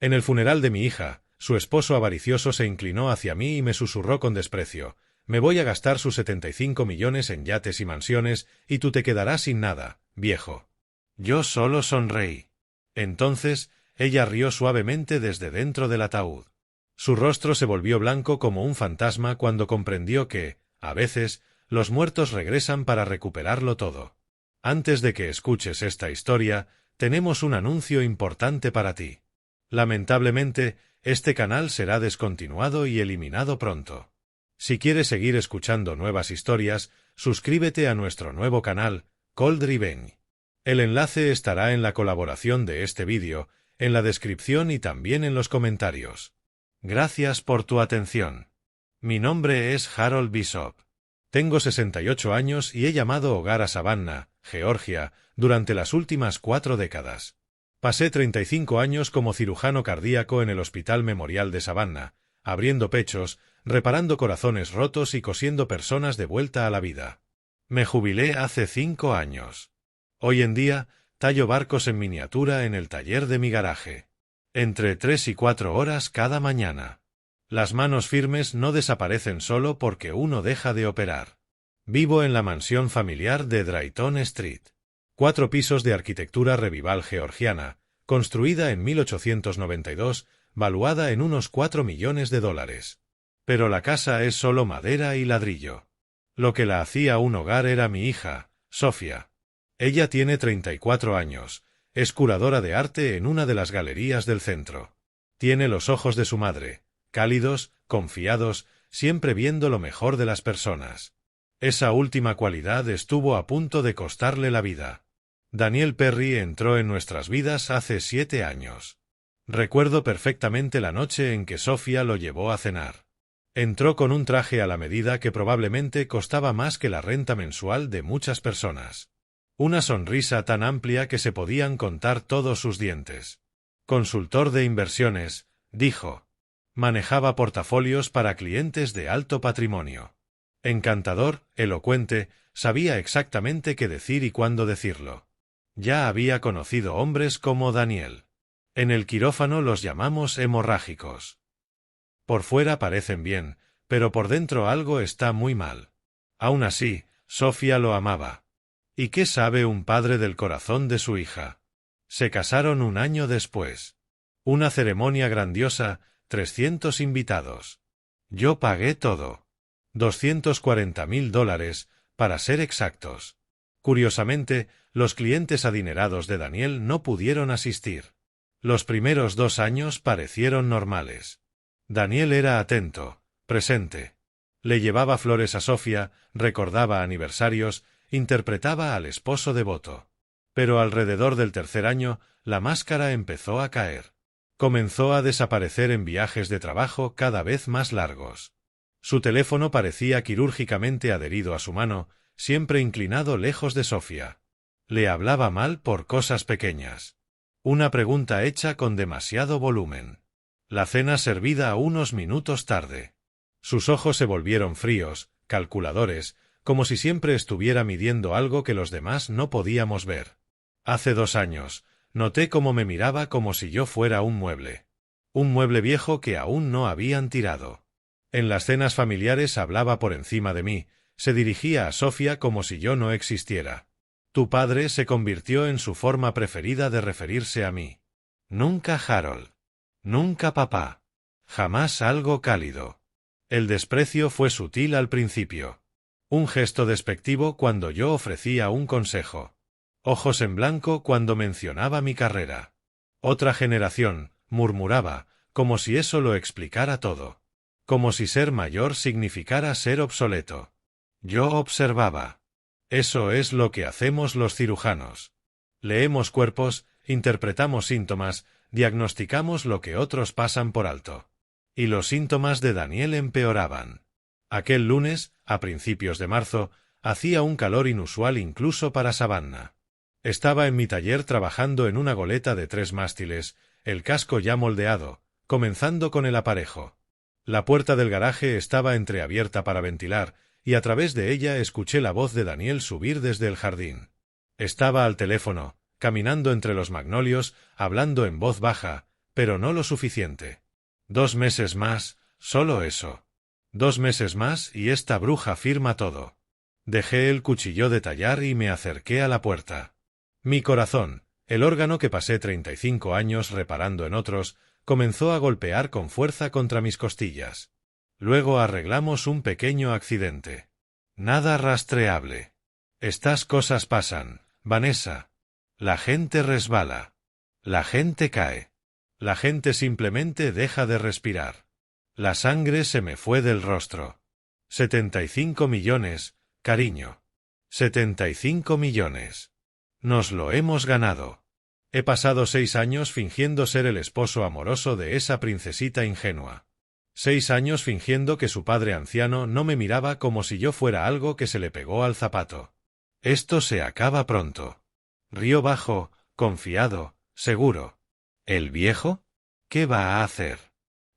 En el funeral de mi hija, su esposo avaricioso se inclinó hacia mí y me susurró con desprecio: «Me voy a gastar sus 75 millones en yates y mansiones, y tú te quedarás sin nada, viejo». Yo solo sonreí. Entonces, ella rió suavemente desde dentro del ataúd. Su rostro se volvió blanco como un fantasma cuando comprendió que, a veces, los muertos regresan para recuperarlo todo. Antes de que escuches esta historia, tenemos un anuncio importante para ti. Lamentablemente, este canal será descontinuado y eliminado pronto. Si quieres seguir escuchando nuevas historias, suscríbete a nuestro nuevo canal, Cold Revenge. El enlace estará en la colaboración de este vídeo, en la descripción y también en los comentarios. Gracias por tu atención. Mi nombre es Harold Bishop. Tengo 68 años y he llamado hogar a Savannah, Georgia, durante las últimas 4 décadas. Pasé 35 años como cirujano cardíaco en el Hospital Memorial de Savannah, abriendo pechos, reparando corazones rotos y cosiendo personas de vuelta a la vida. Me jubilé hace 5 años. Hoy en día, tallo barcos en miniatura en el taller de mi garaje. Entre 3 y 4 horas cada mañana. Las manos firmes no desaparecen solo porque uno deja de operar. Vivo en la mansión familiar de Drayton Street. 4 pisos de arquitectura revival georgiana, construida en 1892, valuada en unos 4 millones de dólares. Pero la casa es solo madera y ladrillo. Lo que la hacía un hogar era mi hija, Sofía. Ella tiene 34 años, es curadora de arte en una de las galerías del centro. Tiene los ojos de su madre, cálidos, confiados, siempre viendo lo mejor de las personas. Esa última cualidad estuvo a punto de costarle la vida. Daniel Perry entró en nuestras vidas hace 7 años. Recuerdo perfectamente la noche en que Sofía lo llevó a cenar. Entró con un traje a la medida que probablemente costaba más que la renta mensual de muchas personas. Una sonrisa tan amplia que se podían contar todos sus dientes. Consultor de inversiones, dijo. Manejaba portafolios para clientes de alto patrimonio. Encantador, elocuente, sabía exactamente qué decir y cuándo decirlo. Ya había conocido hombres como Daniel. En el quirófano los llamamos hemorrágicos. Por fuera parecen bien, pero por dentro algo está muy mal. Aún así, Sofía lo amaba. ¿Y qué sabe un padre del corazón de su hija? Se casaron un año después. Una ceremonia grandiosa, 300 invitados. Yo pagué todo. $240,000, para ser exactos. Curiosamente, los clientes adinerados de Daniel no pudieron asistir. Los primeros 2 años parecieron normales. Daniel era atento, presente. Le llevaba flores a Sofía, recordaba aniversarios, interpretaba al esposo devoto. Pero alrededor del 3er año, la máscara empezó a caer. Comenzó a desaparecer en viajes de trabajo cada vez más largos. Su teléfono parecía quirúrgicamente adherido a su mano, siempre inclinado lejos de Sofía. Le hablaba mal por cosas pequeñas. Una pregunta hecha con demasiado volumen. La cena servida unos minutos tarde. Sus ojos se volvieron fríos, calculadores, como si siempre estuviera midiendo algo que los demás no podíamos ver. Hace 2 años, noté cómo me miraba como si yo fuera un mueble. Un mueble viejo que aún no habían tirado. En las cenas familiares hablaba por encima de mí, se dirigía a Sofía como si yo no existiera. Tu padre se convirtió en su forma preferida de referirse a mí. Nunca Harold. Nunca papá. Jamás algo cálido. El desprecio fue sutil al principio. Un gesto despectivo cuando yo ofrecía un consejo. Ojos en blanco cuando mencionaba mi carrera. Otra generación, murmuraba, como si eso lo explicara todo. Como si ser mayor significara ser obsoleto. Yo observaba. Eso es lo que hacemos los cirujanos. Leemos cuerpos, interpretamos síntomas, diagnosticamos lo que otros pasan por alto. Y los síntomas de Daniel empeoraban. Aquel lunes, a principios de marzo, hacía un calor inusual incluso para Savannah. Estaba en mi taller trabajando en una goleta de 3 mástiles, el casco ya moldeado, comenzando con el aparejo. La puerta del garaje estaba entreabierta para ventilar, y a través de ella escuché la voz de Daniel subir desde el jardín. Estaba al teléfono, caminando entre los magnolios, hablando en voz baja, pero no lo suficiente. 2 meses más, solo eso. 2 meses más y esta bruja firma todo. Dejé el cuchillo de tallar y me acerqué a la puerta. Mi corazón, el órgano que pasé 35 años reparando en otros, comenzó a golpear con fuerza contra mis costillas. Luego arreglamos un pequeño accidente. Nada rastreable. Estas cosas pasan, Vanessa. La gente resbala. La gente cae. La gente simplemente deja de respirar. La sangre se me fue del rostro. 75 millones, cariño. 75 millones. Nos lo hemos ganado. He pasado 6 años fingiendo ser el esposo amoroso de esa princesita ingenua. 6 años fingiendo que su padre anciano no me miraba como si yo fuera algo que se le pegó al zapato. Esto se acaba pronto. Rió bajo, confiado, seguro. ¿El viejo? ¿Qué va a hacer?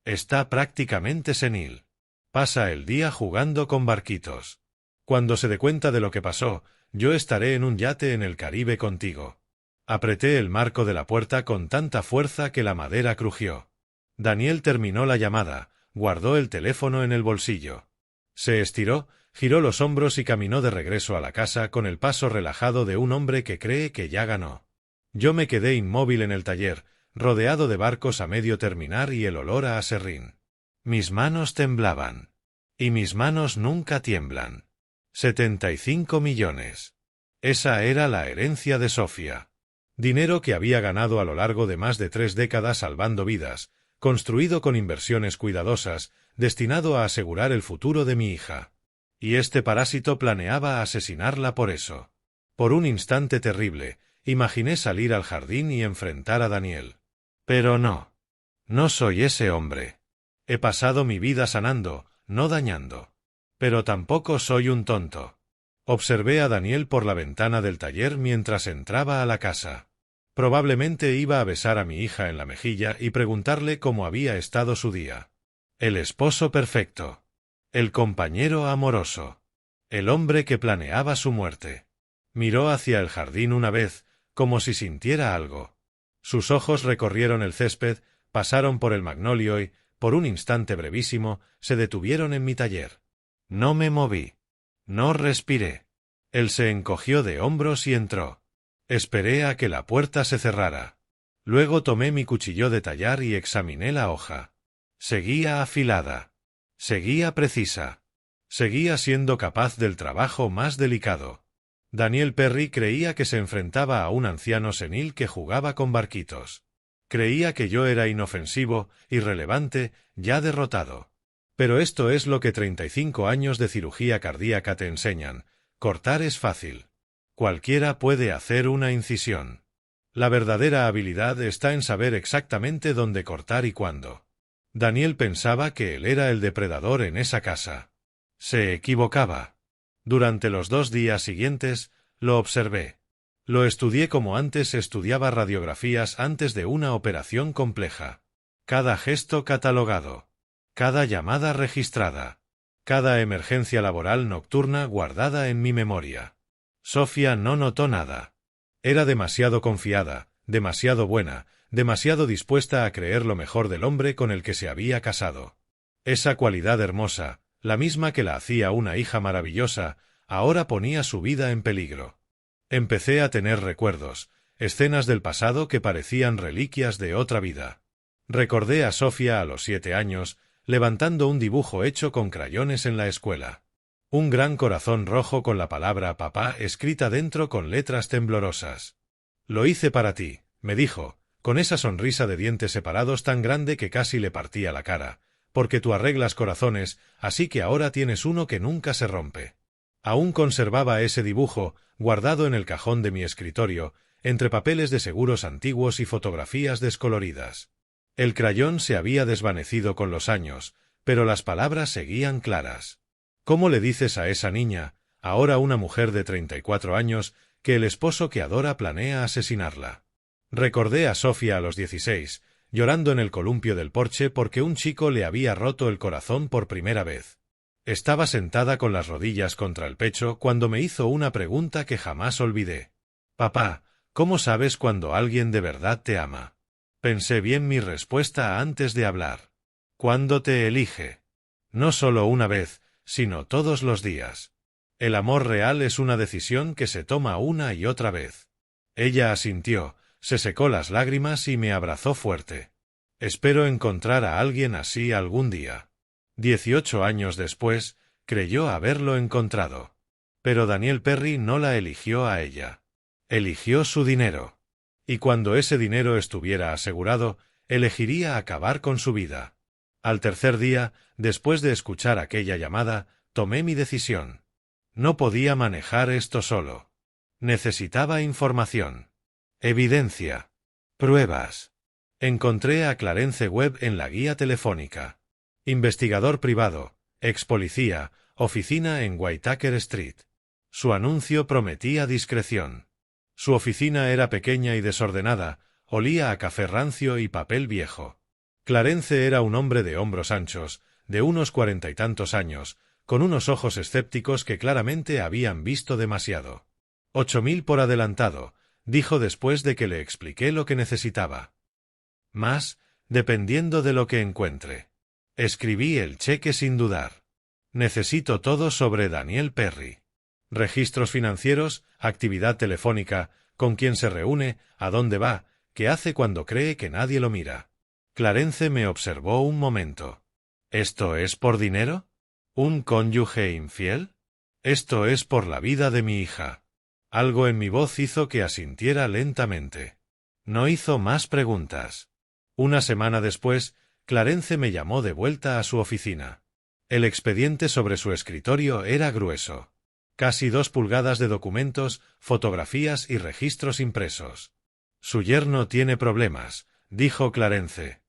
Está prácticamente senil. Pasa el día jugando con barquitos. Cuando se dé cuenta de lo que pasó, yo estaré en un yate en el Caribe contigo. Apreté el marco de la puerta con tanta fuerza que la madera crujió. Daniel terminó la llamada, guardó el teléfono en el bolsillo. Se estiró, giró los hombros y caminó de regreso a la casa con el paso relajado de un hombre que cree que ya ganó. Yo me quedé inmóvil en el taller, rodeado de barcos a medio terminar y el olor a aserrín. Mis manos temblaban. Y mis manos nunca tiemblan. 75 millones. Esa era la herencia de Sofía. Dinero que había ganado a lo largo de más de 3 décadas salvando vidas, construido con inversiones cuidadosas, destinado a asegurar el futuro de mi hija. Y este parásito planeaba asesinarla por eso. Por un instante terrible, imaginé salir al jardín y enfrentar a Daniel. Pero no. No soy ese hombre. He pasado mi vida sanando, no dañando. Pero tampoco soy un tonto. Observé a Daniel por la ventana del taller mientras entraba a la casa. Probablemente iba a besar a mi hija en la mejilla y preguntarle cómo había estado su día. El esposo perfecto. El compañero amoroso. El hombre que planeaba su muerte. Miró hacia el jardín una vez, como si sintiera algo. Sus ojos recorrieron el césped, pasaron por el magnolio y, por un instante brevísimo, se detuvieron en mi taller. No me moví. No respiré. Él se encogió de hombros y entró. Esperé a que la puerta se cerrara. Luego tomé mi cuchillo de tallar y examiné la hoja. Seguía afilada. Seguía precisa. Seguía siendo capaz del trabajo más delicado. Daniel Perry creía que se enfrentaba a un anciano senil que jugaba con barquitos. Creía que yo era inofensivo, irrelevante, ya derrotado. Pero esto es lo que 35 años de cirugía cardíaca te enseñan. Cortar es fácil. Cualquiera puede hacer una incisión. La verdadera habilidad está en saber exactamente dónde cortar y cuándo. Daniel pensaba que él era el depredador en esa casa. Se equivocaba. Durante los 2 días siguientes, lo observé. Lo estudié como antes estudiaba radiografías antes de una operación compleja. Cada gesto catalogado. Cada llamada registrada. Cada emergencia laboral nocturna guardada en mi memoria. Sofía no notó nada. Era demasiado confiada, demasiado buena, demasiado dispuesta a creer lo mejor del hombre con el que se había casado. Esa cualidad hermosa, la misma que la hacía una hija maravillosa, ahora ponía su vida en peligro. Empecé a tener recuerdos, escenas del pasado que parecían reliquias de otra vida. Recordé a Sofía a los 7 años, levantando un dibujo hecho con crayones en la escuela. Un gran corazón rojo con la palabra papá escrita dentro con letras temblorosas. Lo hice para ti, me dijo, con esa sonrisa de dientes separados tan grande que casi le partía la cara, porque tú arreglas corazones, así que ahora tienes uno que nunca se rompe. Aún conservaba ese dibujo, guardado en el cajón de mi escritorio, entre papeles de seguros antiguos y fotografías descoloridas. El crayón se había desvanecido con los años, pero las palabras seguían claras. ¿Cómo le dices a esa niña, ahora una mujer de 34 años, que el esposo que adora planea asesinarla? Recordé a Sofía a los 16, llorando en el columpio del porche porque un chico le había roto el corazón por primera vez. Estaba sentada con las rodillas contra el pecho cuando me hizo una pregunta que jamás olvidé. Papá, ¿cómo sabes cuando alguien de verdad te ama? Pensé bien mi respuesta antes de hablar. ¿Cuándo te elige? No solo una vez, sino todos los días. El amor real es una decisión que se toma una y otra vez. Ella asintió, se secó las lágrimas y me abrazó fuerte. Espero encontrar a alguien así algún día. 18 años después, creyó haberlo encontrado. Pero Daniel Perry no la eligió a ella. Eligió su dinero. Y cuando ese dinero estuviera asegurado, elegiría acabar con su vida. Al tercer día, después de escuchar aquella llamada, tomé mi decisión. No podía manejar esto solo. Necesitaba información. Evidencia. Pruebas. Encontré a Clarence Webb en la guía telefónica. Investigador privado, ex policía, oficina en Whitaker Street. Su anuncio prometía discreción. Su oficina era pequeña y desordenada, olía a café rancio y papel viejo. Clarence era un hombre de hombros anchos, de unos 40 y tantos años, con unos ojos escépticos que claramente habían visto demasiado. 8.000 por adelantado, dijo después de que le expliqué lo que necesitaba. Más, dependiendo de lo que encuentre. Escribí el cheque sin dudar. Necesito todo sobre Daniel Perry. Registros financieros, actividad telefónica, con quién se reúne, a dónde va, qué hace cuando cree que nadie lo mira. Clarence me observó un momento. ¿Esto es por dinero? ¿Un cónyuge infiel? Esto es por la vida de mi hija. Algo en mi voz hizo que asintiera lentamente. No hizo más preguntas. Una semana después, Clarence me llamó de vuelta a su oficina. El expediente sobre su escritorio era grueso. Casi 2 pulgadas de documentos, fotografías y registros impresos. Su yerno tiene problemas, dijo Clarence.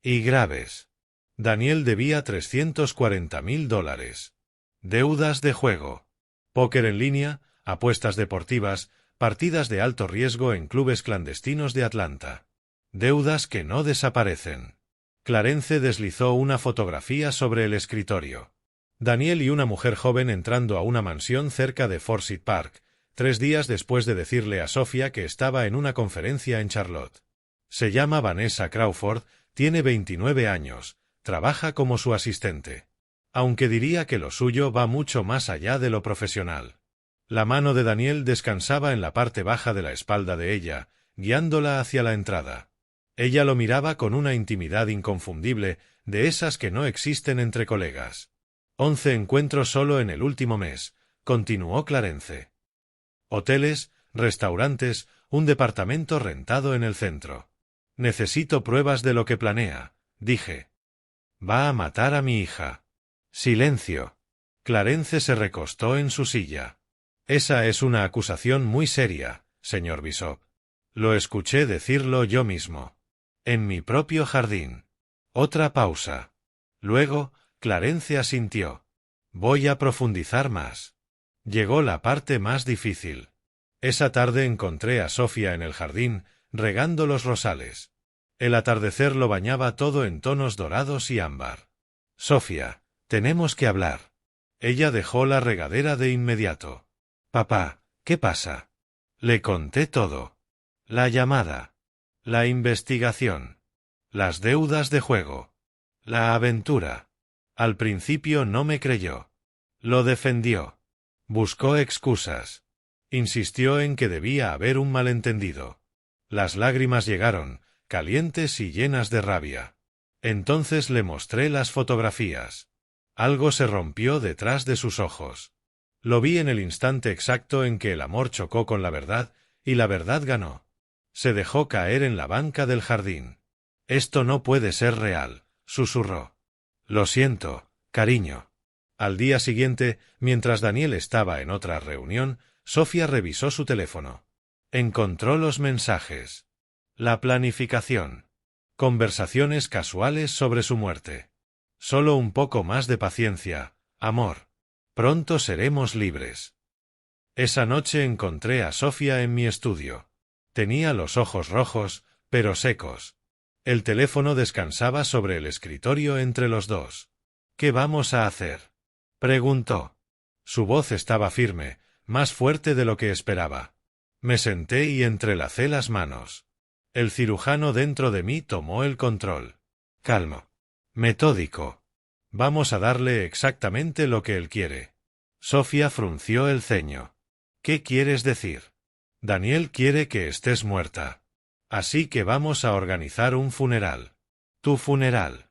Y graves. Daniel debía $340.000. Deudas de juego. Póker en línea, apuestas deportivas, partidas de alto riesgo en clubes clandestinos de Atlanta. Deudas que no desaparecen. Clarence deslizó una fotografía sobre el escritorio. Daniel y una mujer joven entrando a una mansión cerca de Forsyth Park, 3 días después de decirle a Sofía que estaba en una conferencia en Charlotte. Se llama Vanessa Crawford, tiene 29 años, trabaja como su asistente. Aunque diría que lo suyo va mucho más allá de lo profesional. La mano de Daniel descansaba en la parte baja de la espalda de ella, guiándola hacia la entrada. Ella lo miraba con una intimidad inconfundible, de esas que no existen entre colegas. 11 encuentros solo en el último mes, continuó Clarence. Hoteles, restaurantes, un departamento rentado en el centro. Necesito pruebas de lo que planea, dije. Va a matar a mi hija. Silencio. Clarence se recostó en su silla. Esa es una acusación muy seria, señor Bishop. Lo escuché decirlo yo mismo. En mi propio jardín. Otra pausa. Luego, Clarence asintió. Voy a profundizar más. Llegó la parte más difícil. Esa tarde encontré a Sofía en el jardín, regando los rosales. El atardecer lo bañaba todo en tonos dorados y ámbar. Sofía, tenemos que hablar. Ella dejó la regadera de inmediato. Papá, ¿qué pasa? Le conté todo. La llamada. La investigación. Las deudas de juego. La aventura. Al principio no me creyó. Lo defendió. Buscó excusas. Insistió en que debía haber un malentendido. Las lágrimas llegaron, calientes y llenas de rabia. Entonces le mostré las fotografías. Algo se rompió detrás de sus ojos. Lo vi en el instante exacto en que el amor chocó con la verdad, y la verdad ganó. Se dejó caer en la banca del jardín. Esto no puede ser real, susurró. Lo siento, cariño. Al día siguiente, mientras Daniel estaba en otra reunión, Sofía revisó su teléfono. Encontró los mensajes. La planificación. Conversaciones casuales sobre su muerte. Solo un poco más de paciencia, amor. Pronto seremos libres. Esa noche encontré a Sofía en mi estudio. Tenía los ojos rojos, pero secos. El teléfono descansaba sobre el escritorio entre los dos. ¿Qué vamos a hacer?, preguntó. Su voz estaba firme, más fuerte de lo que esperaba. Me senté y entrelacé las manos. El cirujano dentro de mí tomó el control. Calmo. Metódico. Vamos a darle exactamente lo que él quiere. Sofía frunció el ceño. ¿Qué quieres decir? Daniel quiere que estés muerta. Así que vamos a organizar un funeral. Tu funeral.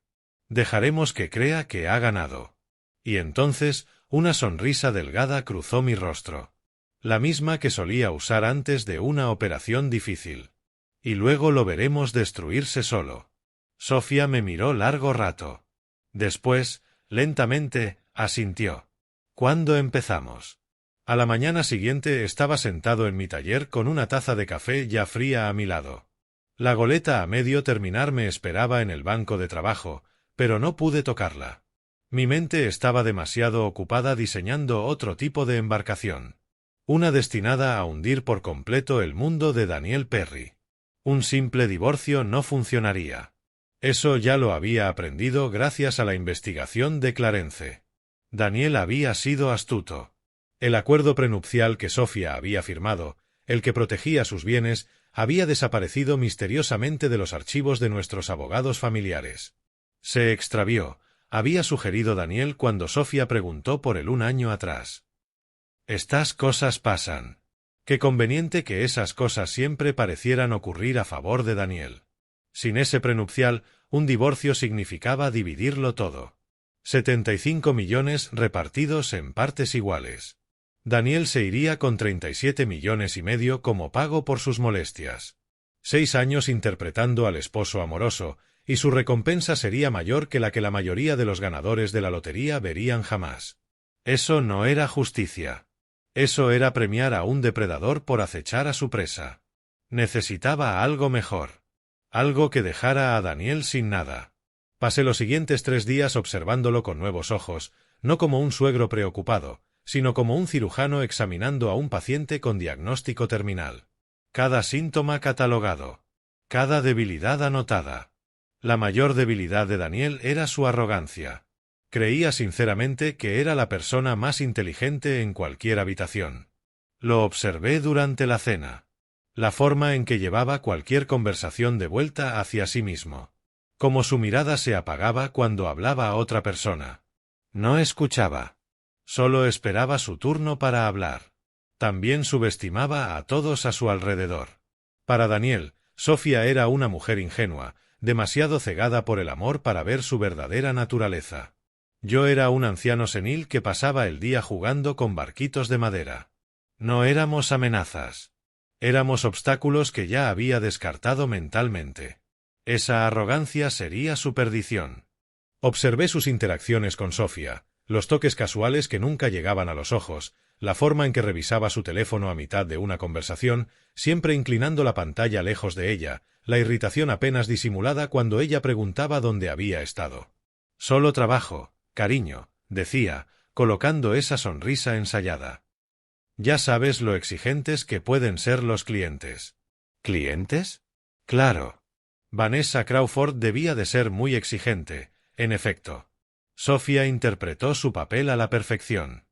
Dejaremos que crea que ha ganado. Y entonces, una sonrisa delgada cruzó mi rostro. La misma que solía usar antes de una operación difícil. Y luego lo veremos destruirse solo. Sofía me miró largo rato. Después, lentamente, asintió. ¿Cuándo empezamos? A la mañana siguiente estaba sentado en mi taller con una taza de café ya fría a mi lado. La goleta a medio terminar me esperaba en el banco de trabajo, pero no pude tocarla. Mi mente estaba demasiado ocupada diseñando otro tipo de embarcación. Una destinada a hundir por completo el mundo de Daniel Perry. Un simple divorcio no funcionaría. Eso ya lo había aprendido gracias a la investigación de Clarence. Daniel había sido astuto. El acuerdo prenupcial que Sofía había firmado, el que protegía sus bienes, había desaparecido misteriosamente de los archivos de nuestros abogados familiares. Se extravió, había sugerido Daniel cuando Sofía preguntó por él un año atrás. Estas cosas pasan. Qué conveniente que esas cosas siempre parecieran ocurrir a favor de Daniel. Sin ese prenupcial, un divorcio significaba dividirlo todo. 75 millones repartidos en partes iguales. Daniel se iría con 37,5 millones como pago por sus molestias. 6 años interpretando al esposo amoroso, y su recompensa sería mayor que la mayoría de los ganadores de la lotería verían jamás. Eso no era justicia. Eso era premiar a un depredador por acechar a su presa. Necesitaba algo mejor. Algo que dejara a Daniel sin nada. Pasé los siguientes 3 días observándolo con nuevos ojos, no como un suegro preocupado, sino como un cirujano examinando a un paciente con diagnóstico terminal. Cada síntoma catalogado. Cada debilidad anotada. La mayor debilidad de Daniel era su arrogancia. Creía sinceramente que era la persona más inteligente en cualquier habitación. Lo observé durante la cena. La forma en que llevaba cualquier conversación de vuelta hacia sí mismo. Como su mirada se apagaba cuando hablaba a otra persona. No escuchaba. Solo esperaba su turno para hablar. También subestimaba a todos a su alrededor. Para Daniel, Sofía era una mujer ingenua, demasiado cegada por el amor para ver su verdadera naturaleza. Yo era un anciano senil que pasaba el día jugando con barquitos de madera. No éramos amenazas. Éramos obstáculos que ya había descartado mentalmente. Esa arrogancia sería su perdición. Observé sus interacciones con Sofía, los toques casuales que nunca llegaban a los ojos, la forma en que revisaba su teléfono a mitad de una conversación, siempre inclinando la pantalla lejos de ella, la irritación apenas disimulada cuando ella preguntaba dónde había estado. Solo trabajo, cariño, decía, colocando esa sonrisa ensayada. Ya sabes lo exigentes que pueden ser los clientes. ¿Clientes? Claro. Vanessa Crawford debía de ser muy exigente, en efecto. Sofía interpretó su papel a la perfección.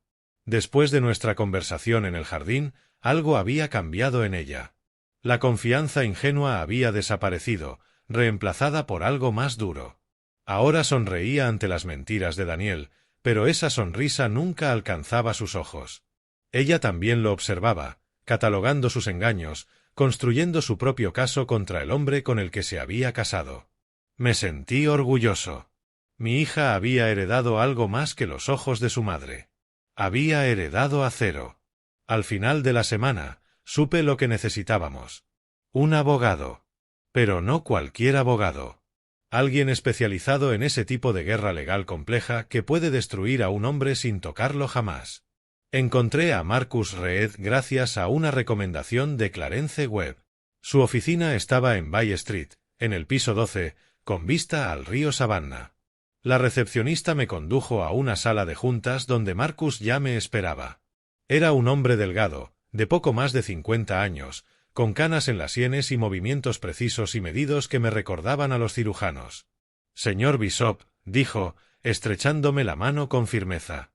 Después de nuestra conversación en el jardín, algo había cambiado en ella. La confianza ingenua había desaparecido, reemplazada por algo más duro. Ahora sonreía ante las mentiras de Daniel, pero esa sonrisa nunca alcanzaba sus ojos. Ella también lo observaba, catalogando sus engaños, construyendo su propio caso contra el hombre con el que se había casado. Me sentí orgulloso. Mi hija había heredado algo más que los ojos de su madre. Había heredado acero. Al final de la semana, supe lo que necesitábamos. Un abogado. Pero no cualquier abogado. Alguien especializado en ese tipo de guerra legal compleja que puede destruir a un hombre sin tocarlo jamás. Encontré a Marcus Reed gracias a una recomendación de Clarence Webb. Su oficina estaba en Bay Street, en el piso 12, con vista al río Savannah. La recepcionista me condujo a una sala de juntas donde Marcus ya me esperaba. Era un hombre delgado, de poco más de 50 años, con canas en las sienes y movimientos precisos y medidos que me recordaban a los cirujanos. Señor Bishop, dijo, estrechándome la mano con firmeza.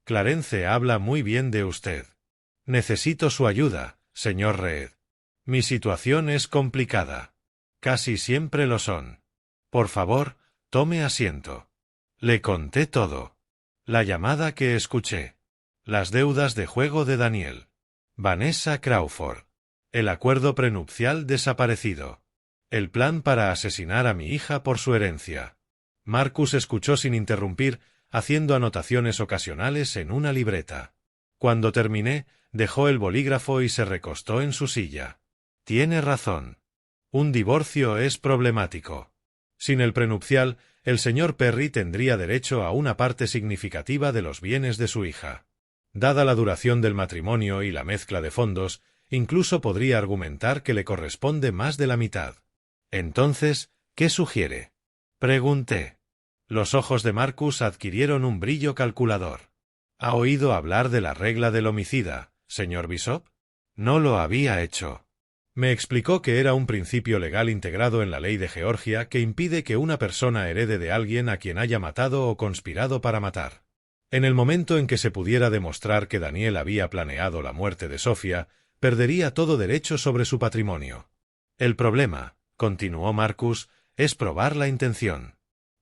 Clarence habla muy bien de usted. Necesito su ayuda, señor Reed. Mi situación es complicada. Casi siempre lo son. Por favor, tome asiento. Le conté todo. La llamada que escuché. Las deudas de juego de Daniel. Vanessa Crawford. El acuerdo prenupcial desaparecido. El plan para asesinar a mi hija por su herencia. Marcus escuchó sin interrumpir, haciendo anotaciones ocasionales en una libreta. Cuando terminé, dejó el bolígrafo y se recostó en su silla. Tiene razón. Un divorcio es problemático. Sin el prenupcial, el señor Perry tendría derecho a una parte significativa de los bienes de su hija. Dada la duración del matrimonio y la mezcla de fondos, incluso podría argumentar que le corresponde más de la mitad. Entonces, ¿qué sugiere? Pregunté. Los ojos de Marcus adquirieron un brillo calculador. ¿Ha oído hablar de la regla del homicida, señor Bishop? No lo había hecho. Me explicó que era un principio legal integrado en la ley de Georgia que impide que una persona herede de alguien a quien haya matado o conspirado para matar. En el momento en que se pudiera demostrar que Daniel había planeado la muerte de Sofía, perdería todo derecho sobre su patrimonio. El problema, continuó Marcus, es probar la intención.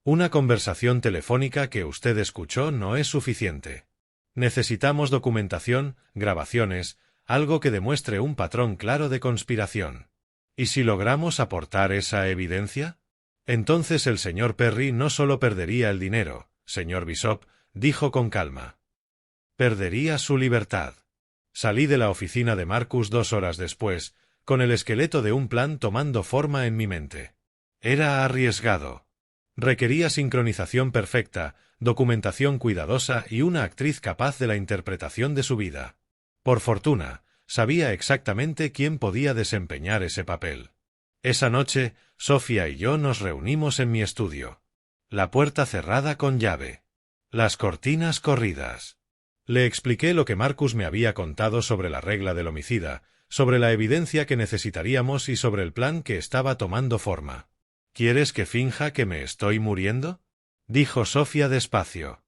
Una conversación telefónica que usted escuchó no es suficiente. Necesitamos documentación, grabaciones, algo que demuestre un patrón claro de conspiración. ¿Y si logramos aportar esa evidencia? Entonces el señor Perry no solo perdería el dinero, señor Bishop, dijo con calma. Perdería su libertad. Salí de la oficina de Marcus 2 horas después, con el esqueleto de un plan tomando forma en mi mente. Era arriesgado. Requería sincronización perfecta, documentación cuidadosa y una actriz capaz de la interpretación de su vida. Por fortuna, sabía exactamente quién podía desempeñar ese papel. Esa noche, Sofía y yo nos reunimos en mi estudio. La puerta cerrada con llave. Las cortinas corridas. Le expliqué lo que Marcus me había contado sobre la regla del homicida, sobre la evidencia que necesitaríamos y sobre el plan que estaba tomando forma. ¿Quieres que finja que me estoy muriendo?, dijo Sofía despacio.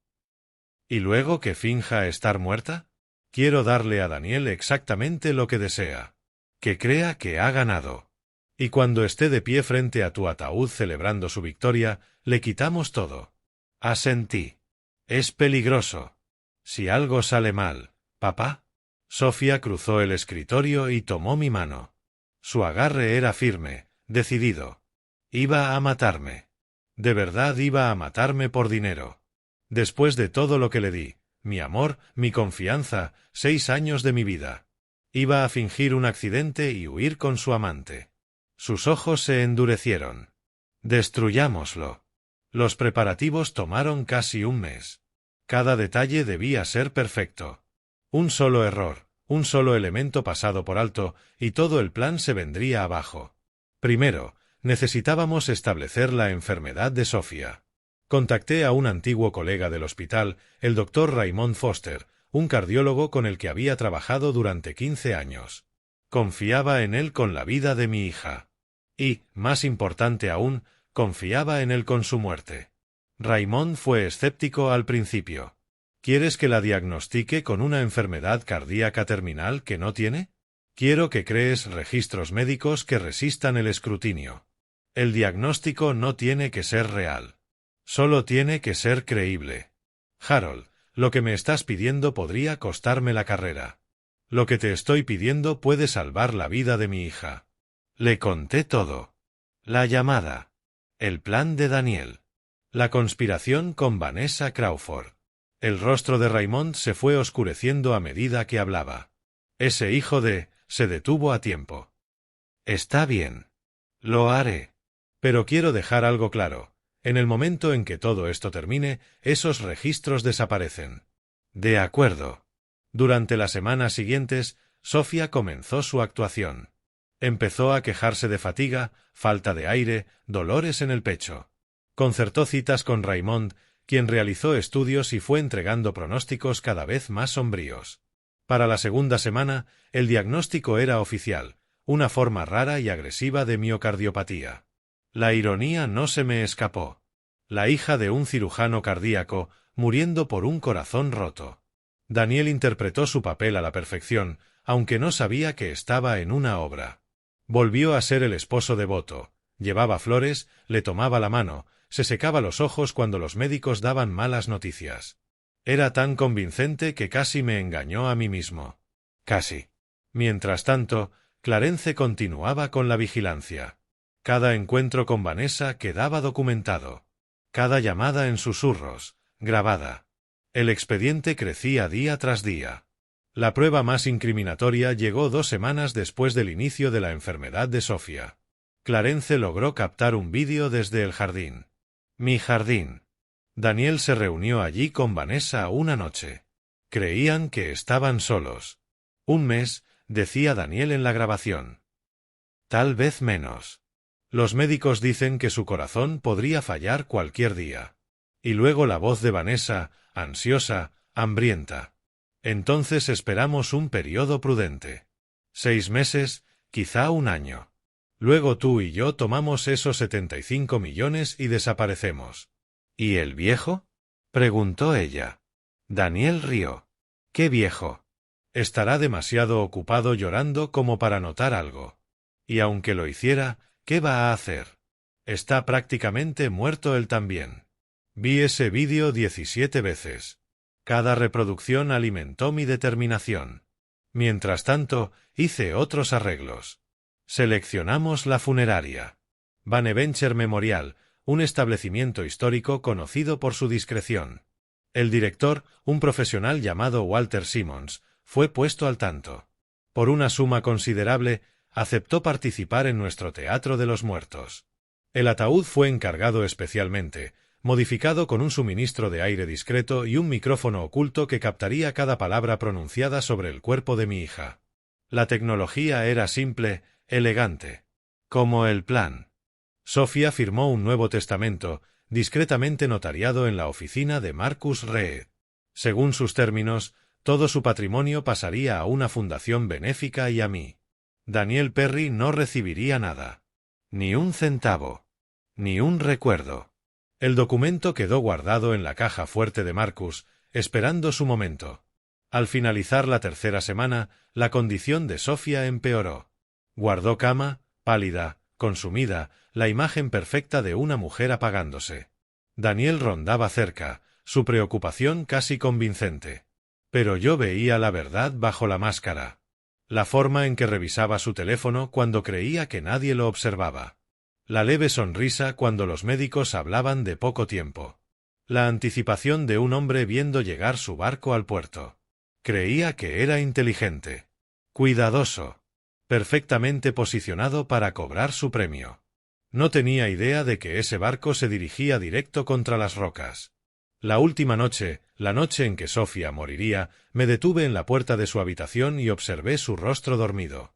¿Y luego que finja estar muerta? Quiero darle a Daniel exactamente lo que desea. Que crea que ha ganado. Y cuando esté de pie frente a tu ataúd celebrando su victoria, le quitamos todo. Asentí. Es peligroso. Si algo sale mal, ¿papá? Sofía cruzó el escritorio y tomó mi mano. Su agarre era firme, decidido. Iba a matarme. De verdad iba a matarme por dinero. Después de todo lo que le di, mi amor, mi confianza, 6 años de mi vida. Iba a fingir un accidente y huir con su amante. Sus ojos se endurecieron. Destruyámoslo. Los preparativos tomaron casi un mes. Cada detalle debía ser perfecto. Un solo error, un solo elemento pasado por alto, y todo el plan se vendría abajo. Primero, necesitábamos establecer la enfermedad de Sofía. Contacté a un antiguo colega del hospital, el Dr. Raymond Foster, un cardiólogo con el que había trabajado durante 15 años. Confiaba en él con la vida de mi hija. Y, más importante aún, confiaba en él con su muerte. Raymond fue escéptico al principio. ¿Quieres que la diagnostique con una enfermedad cardíaca terminal que no tiene? Quiero que crees registros médicos que resistan el escrutinio. El diagnóstico no tiene que ser real. Solo tiene que ser creíble. Harold, lo que me estás pidiendo podría costarme la carrera. Lo que te estoy pidiendo puede salvar la vida de mi hija. Le conté todo. La llamada. El plan de Daniel. La conspiración con Vanessa Crawford. El rostro de Raymond se fue oscureciendo a medida que hablaba. Ese hijo de... se detuvo a tiempo. Está bien. Lo haré. Pero quiero dejar algo claro. En el momento en que todo esto termine, esos registros desaparecen. De acuerdo. Durante las semanas siguientes, Sofía comenzó su actuación. Empezó a quejarse de fatiga, falta de aire, dolores en el pecho. Concertó citas con Raymond, quien realizó estudios y fue entregando pronósticos cada vez más sombríos. Para la segunda semana, el diagnóstico era oficial, una forma rara y agresiva de miocardiopatía. La ironía no se me escapó. La hija de un cirujano cardíaco, muriendo por un corazón roto. Daniel interpretó su papel a la perfección, aunque no sabía que estaba en una obra. Volvió a ser el esposo devoto, Llevaba flores, le tomaba la mano, se secaba los ojos cuando los médicos daban malas noticias. Era tan convincente que casi me engañó a mí mismo. Casi. Mientras tanto, Clarence continuaba con la vigilancia. Cada encuentro con Vanessa quedaba documentado. Cada llamada en susurros, grabada. El expediente crecía día tras día. La prueba más incriminatoria llegó 2 semanas después del inicio de la enfermedad de Sofía. Clarence logró captar un vídeo desde el jardín. Mi jardín. Daniel se reunió allí con Vanessa una noche. Creían que estaban solos. 1 mes, decía Daniel en la grabación. Tal vez menos. Los médicos dicen que su corazón podría fallar cualquier día. Y luego la voz de Vanessa, ansiosa, hambrienta. Entonces esperamos un periodo prudente. 6 meses, quizá 1 año. Luego tú y yo tomamos esos 75 millones y desaparecemos. ¿Y el viejo? Preguntó ella. Daniel rió. ¿Qué viejo? Estará demasiado ocupado llorando como para notar algo. Y aunque lo hiciera, ¿qué va a hacer? Está prácticamente muerto él también. Vi ese vídeo 17 veces. Cada reproducción alimentó mi determinación. Mientras tanto, hice otros arreglos. Seleccionamos la funeraria. Bonaventure Memorial, un establecimiento histórico conocido por su discreción. El director, un profesional llamado Walter Simmons, fue puesto al tanto. Por una suma considerable, aceptó participar en nuestro Teatro de los Muertos. El ataúd fue encargado especialmente, modificado con un suministro de aire discreto y un micrófono oculto que captaría cada palabra pronunciada sobre el cuerpo de mi hija. La tecnología era simple, elegante. Como el plan. Sofía firmó un Nuevo Testamento, discretamente notariado en la oficina de Marcus Reed. Según sus términos, todo su patrimonio pasaría a una fundación benéfica y a mí. Daniel Perry no recibiría nada. Ni un centavo. Ni un recuerdo. El documento quedó guardado en la caja fuerte de Marcus, esperando su momento. Al finalizar la 3ª semana, la condición de Sofía empeoró. Guardó cama, pálida, consumida, la imagen perfecta de una mujer apagándose. Daniel rondaba cerca, su preocupación casi convincente. Pero yo veía la verdad bajo la máscara. La forma en que revisaba su teléfono cuando creía que nadie lo observaba. La leve sonrisa cuando los médicos hablaban de poco tiempo. La anticipación de un hombre viendo llegar su barco al puerto. Creía que era inteligente. Cuidadoso. Perfectamente posicionado para cobrar su premio. No tenía idea de que ese barco se dirigía directo contra las rocas. La última noche, la noche en que Sofía moriría, me detuve en la puerta de su habitación y observé su rostro dormido.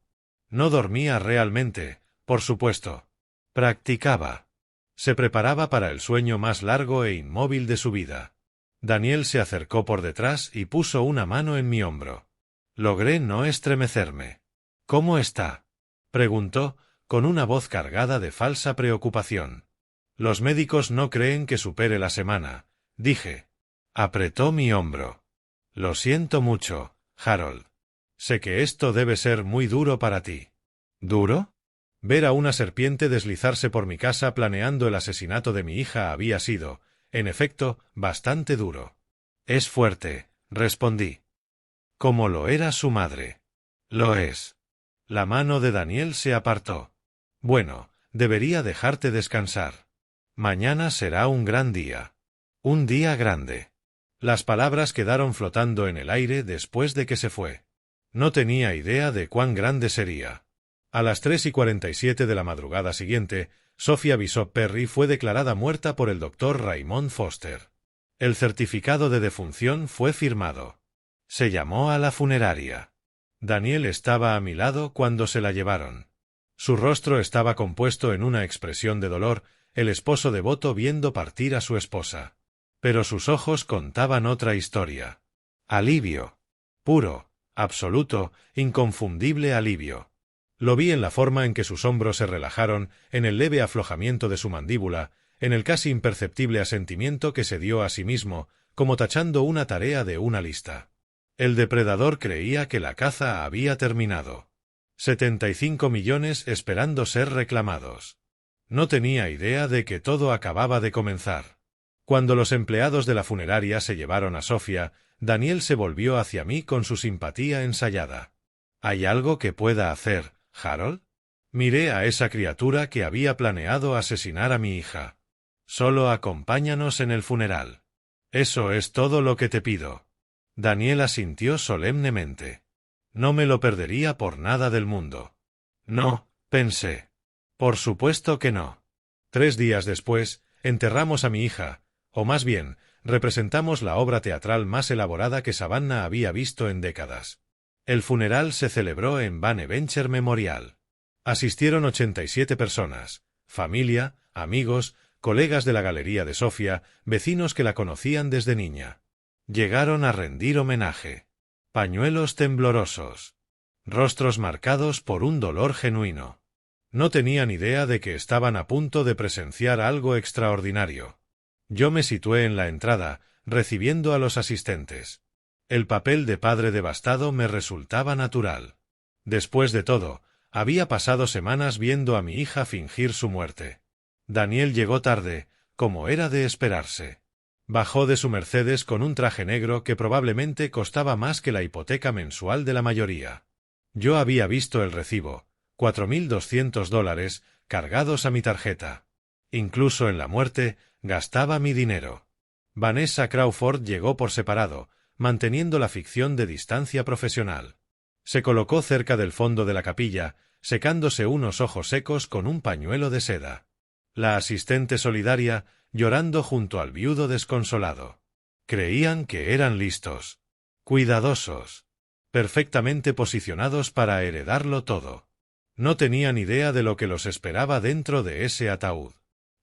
No dormía realmente, por supuesto. Practicaba. Se preparaba para el sueño más largo e inmóvil de su vida. Daniel se acercó por detrás y puso una mano en mi hombro. Logré no estremecerme. ¿Cómo está? Preguntó, con una voz cargada de falsa preocupación. Los médicos no creen que supere la semana, dije. Apretó mi hombro. Lo siento mucho, Harold. Sé que esto debe ser muy duro para ti. ¿Duro? Ver a una serpiente deslizarse por mi casa planeando el asesinato de mi hija había sido, en efecto, bastante duro. Es fuerte, respondí. Como lo era su madre. Lo es. La mano de Daniel se apartó. Bueno, debería dejarte descansar. Mañana será un gran día. Un día grande. Las palabras quedaron flotando en el aire después de que se fue. No tenía idea de cuán grande sería. A las 3:47 de la madrugada siguiente, Sofía Bishop Perry fue declarada muerta por el Dr. Raymond Foster. El certificado de defunción fue firmado. Se llamó a la funeraria. Daniel estaba a mi lado cuando se la llevaron. Su rostro estaba compuesto en una expresión de dolor, el esposo devoto viendo partir a su esposa. Pero sus ojos contaban otra historia. Alivio. Puro, absoluto, inconfundible alivio. Lo vi en la forma en que sus hombros se relajaron, en el leve aflojamiento de su mandíbula, en el casi imperceptible asentimiento que se dio a sí mismo, como tachando una tarea de una lista. El depredador creía que la caza había terminado. 75 millones esperando ser reclamados. No tenía idea de que todo acababa de comenzar. Cuando los empleados de la funeraria se llevaron a Sofía, Daniel se volvió hacia mí con su simpatía ensayada. ¿Hay algo que pueda hacer, Harold? Miré a esa criatura que había planeado asesinar a mi hija. Solo acompáñanos en el funeral. Eso es todo lo que te pido. Daniel asintió solemnemente. No me lo perdería por nada del mundo. No, pensé. Por supuesto que no. 3 días después, enterramos a mi hija, o más bien, representamos la obra teatral más elaborada que Savannah había visto en décadas. El funeral se celebró en Bonaventure Memorial. Asistieron 87 personas, familia, amigos, colegas de la galería de Sofía, vecinos que la conocían desde niña. Llegaron a rendir homenaje. Pañuelos temblorosos. Rostros marcados por un dolor genuino. No tenían idea de que estaban a punto de presenciar algo extraordinario. Yo me situé en la entrada, recibiendo a los asistentes. El papel de padre devastado me resultaba natural. Después de todo, había pasado semanas viendo a mi hija fingir su muerte. Daniel llegó tarde, como era de esperarse. Bajó de su Mercedes con un traje negro que probablemente costaba más que la hipoteca mensual de la mayoría. Yo había visto el recibo, $4.200, cargados a mi tarjeta. Incluso en la muerte, gastaba mi dinero. Vanessa Crawford llegó por separado, manteniendo la ficción de distancia profesional. Se colocó cerca del fondo de la capilla, secándose unos ojos secos con un pañuelo de seda. La asistente solidaria, llorando junto al viudo desconsolado. Creían que eran listos, cuidadosos, perfectamente posicionados para heredarlo todo. No tenían idea de lo que los esperaba dentro de ese ataúd.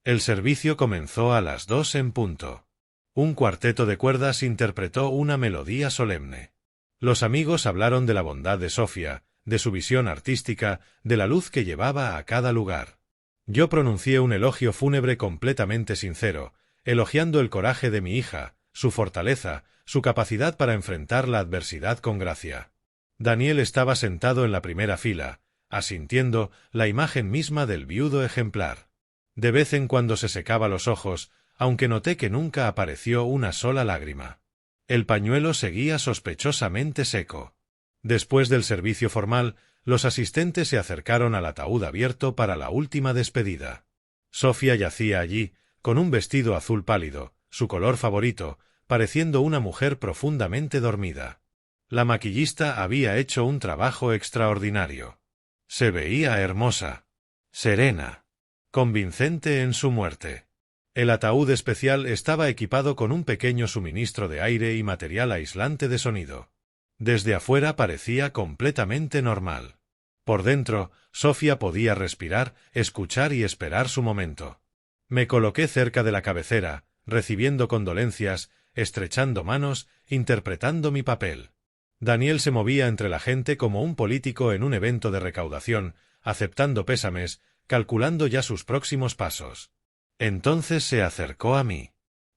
El servicio comenzó a las 2 en punto. Un cuarteto de cuerdas interpretó una melodía solemne. Los amigos hablaron de la bondad de Sofía, de su visión artística, de la luz que llevaba a cada lugar. Yo pronuncié un elogio fúnebre completamente sincero, elogiando el coraje de mi hija, su fortaleza, su capacidad para enfrentar la adversidad con gracia. Daniel estaba sentado en la primera fila, asintiendo, la imagen misma del viudo ejemplar. De vez en cuando se secaba los ojos, aunque noté que nunca apareció una sola lágrima. El pañuelo seguía sospechosamente seco. Después del servicio formal, los asistentes se acercaron al ataúd abierto para la última despedida. Sofía yacía allí, con un vestido azul pálido, su color favorito, pareciendo una mujer profundamente dormida. La maquillista había hecho un trabajo extraordinario. Se veía hermosa, serena, convincente en su muerte. El ataúd especial estaba equipado con un pequeño suministro de aire y material aislante de sonido. Desde afuera parecía completamente normal. Por dentro, Sofía podía respirar, escuchar y esperar su momento. Me coloqué cerca de la cabecera, recibiendo condolencias, estrechando manos, interpretando mi papel. Daniel se movía entre la gente como un político en un evento de recaudación, aceptando pésames, calculando ya sus próximos pasos. Entonces se acercó a mí.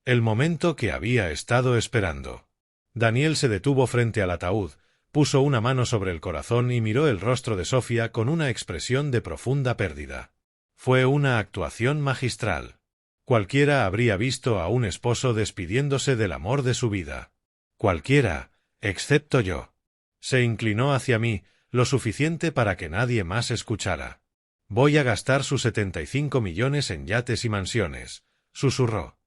El momento que había estado esperando. Daniel se detuvo frente al ataúd, puso una mano sobre el corazón y miró el rostro de Sofía con una expresión de profunda pérdida. Fue una actuación magistral. Cualquiera habría visto a un esposo despidiéndose del amor de su vida. Cualquiera, excepto yo. Se inclinó hacia mí, lo suficiente para que nadie más escuchara. Voy a gastar sus 75 millones en yates y mansiones, susurró.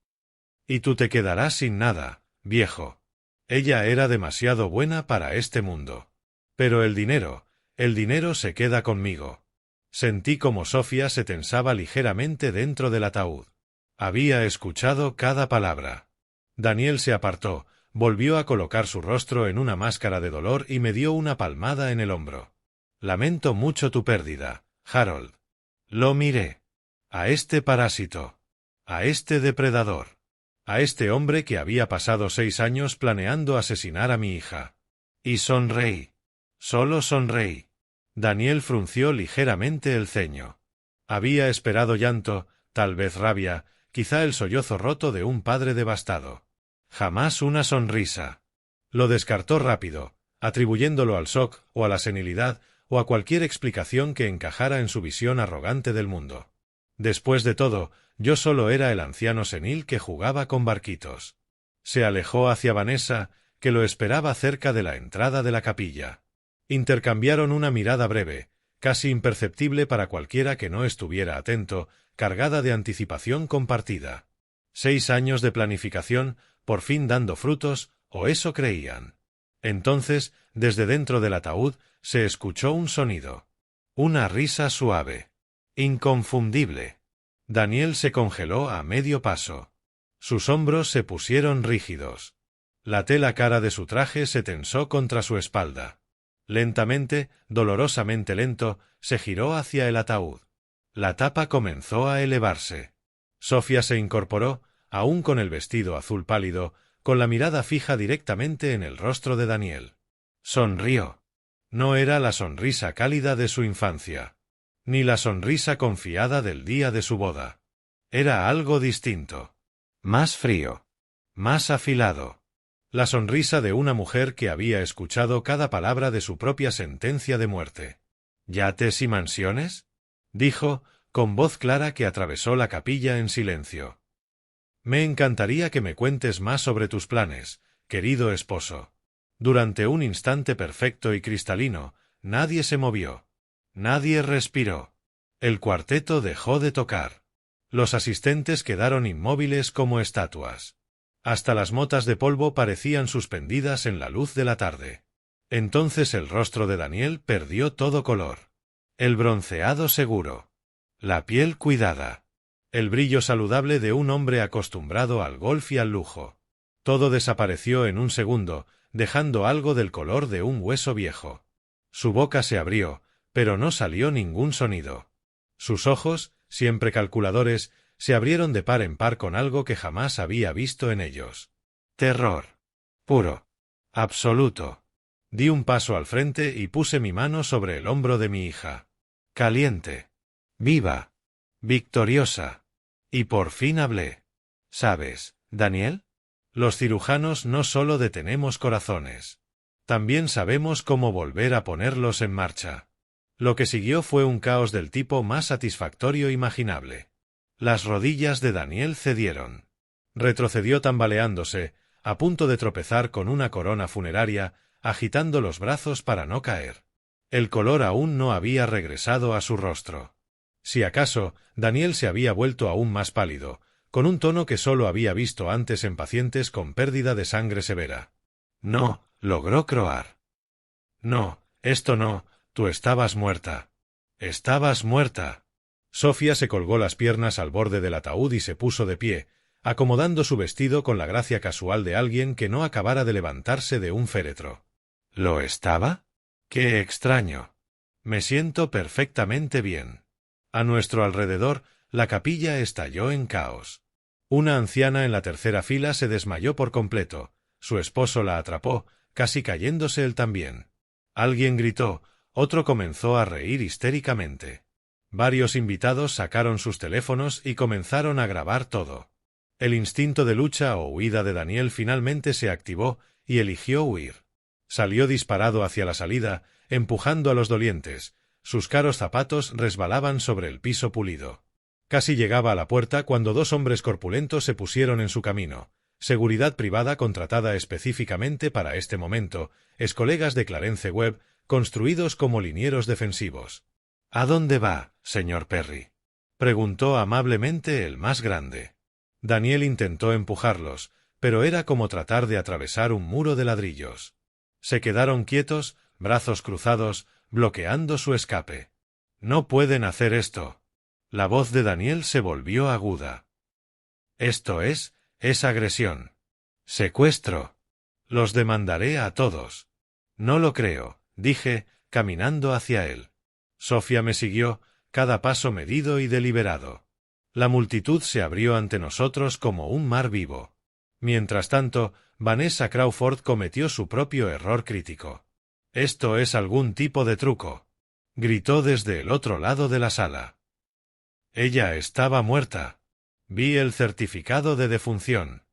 Y tú te quedarás sin nada, viejo. Ella era demasiado buena para este mundo. Pero el dinero se queda conmigo. Sentí como Sofía se tensaba ligeramente dentro del ataúd. Había escuchado cada palabra. Daniel se apartó, volvió a colocar su rostro en una máscara de dolor y me dio una palmada en el hombro. Lamento mucho tu pérdida, Harold. Lo miré. A este parásito. A este depredador. A este hombre que había pasado 6 años planeando asesinar a mi hija. Y sonreí. Solo sonreí. Daniel frunció ligeramente el ceño. Había esperado llanto, tal vez rabia, quizá el sollozo roto de un padre devastado. Jamás una sonrisa. Lo descartó rápido, atribuyéndolo al shock o a la senilidad o a cualquier explicación que encajara en su visión arrogante del mundo. Después de todo, yo solo era el anciano senil que jugaba con barquitos. Se alejó hacia Vanessa, que lo esperaba cerca de la entrada de la capilla. Intercambiaron una mirada breve, casi imperceptible para cualquiera que no estuviera atento, cargada de anticipación compartida. 6 años de planificación, por fin dando frutos, o eso creían. Entonces, desde dentro del ataúd, se escuchó un sonido. Una risa suave. Inconfundible. Daniel se congeló a medio paso. Sus hombros se pusieron rígidos. La tela cara de su traje se tensó contra su espalda. Lentamente, dolorosamente lento, se giró hacia el ataúd. La tapa comenzó a elevarse. Sofía se incorporó, aún con el vestido azul pálido, con la mirada fija directamente en el rostro de Daniel. Sonrió. No era la sonrisa cálida de su infancia, ni la sonrisa confiada del día de su boda. Era algo distinto. Más frío. Más afilado. La sonrisa de una mujer que había escuchado cada palabra de su propia sentencia de muerte. ¿Yates y mansiones?, dijo, con voz clara que atravesó la capilla en silencio. Me encantaría que me cuentes más sobre tus planes, querido esposo. Durante un instante perfecto y cristalino, nadie se movió. Nadie respiró. El cuarteto dejó de tocar. Los asistentes quedaron inmóviles como estatuas. Hasta las motas de polvo parecían suspendidas en la luz de la tarde. Entonces el rostro de Daniel perdió todo color. El bronceado seguro. La piel cuidada. El brillo saludable de un hombre acostumbrado al golf y al lujo. Todo desapareció en un segundo, dejando algo del color de un hueso viejo. Su boca se abrió, pero no salió ningún sonido. Sus ojos, siempre calculadores, se abrieron de par en par con algo que jamás había visto en ellos. Terror. Puro. Absoluto. Di un paso al frente y puse mi mano sobre el hombro de mi hija. Caliente. Viva. Victoriosa. Y por fin hablé. ¿Sabes, Daniel? Los cirujanos no solo detenemos corazones. También sabemos cómo volver a ponerlos en marcha. Lo que siguió fue un caos del tipo más satisfactorio imaginable. Las rodillas de Daniel cedieron. Retrocedió tambaleándose, a punto de tropezar con una corona funeraria, agitando los brazos para no caer. El color aún no había regresado a su rostro. Si acaso, Daniel se había vuelto aún más pálido, con un tono que solo había visto antes en pacientes con pérdida de sangre severa. No, logró croar. No, esto no, tú estabas muerta. Estabas muerta. Sofía se colgó las piernas al borde del ataúd y se puso de pie, acomodando su vestido con la gracia casual de alguien que no acabara de levantarse de un féretro. ¿Lo estaba? ¡Qué extraño! Me siento perfectamente bien. A nuestro alrededor, la capilla estalló en caos. Una anciana en la tercera fila se desmayó por completo. Su esposo la atrapó, casi cayéndose él también. Alguien gritó, otro comenzó a reír histéricamente. Varios invitados sacaron sus teléfonos y comenzaron a grabar todo. El instinto de lucha o huida de Daniel finalmente se activó y eligió huir. Salió disparado hacia la salida, empujando a los dolientes. Sus caros zapatos resbalaban sobre el piso pulido. Casi llegaba a la puerta cuando 2 hombres corpulentos se pusieron en su camino. Seguridad privada contratada específicamente para este momento, excolegas de Clarence Webb, construidos como linieros defensivos. ¿A dónde va, señor Perry?, preguntó amablemente el más grande. Daniel intentó empujarlos, pero era como tratar de atravesar un muro de ladrillos. Se quedaron quietos, brazos cruzados, bloqueando su escape. «No pueden hacer esto». La voz de Daniel se volvió aguda. «Esto es agresión. Secuestro. Los demandaré a todos». «No lo creo», dije, caminando hacia él. Sofía me siguió, cada paso medido y deliberado. La multitud se abrió ante nosotros como un mar vivo. Mientras tanto, Vanessa Crawford cometió su propio error crítico. «Esto es algún tipo de truco», gritó desde el otro lado de la sala. Ella estaba muerta. Vi el certificado de defunción.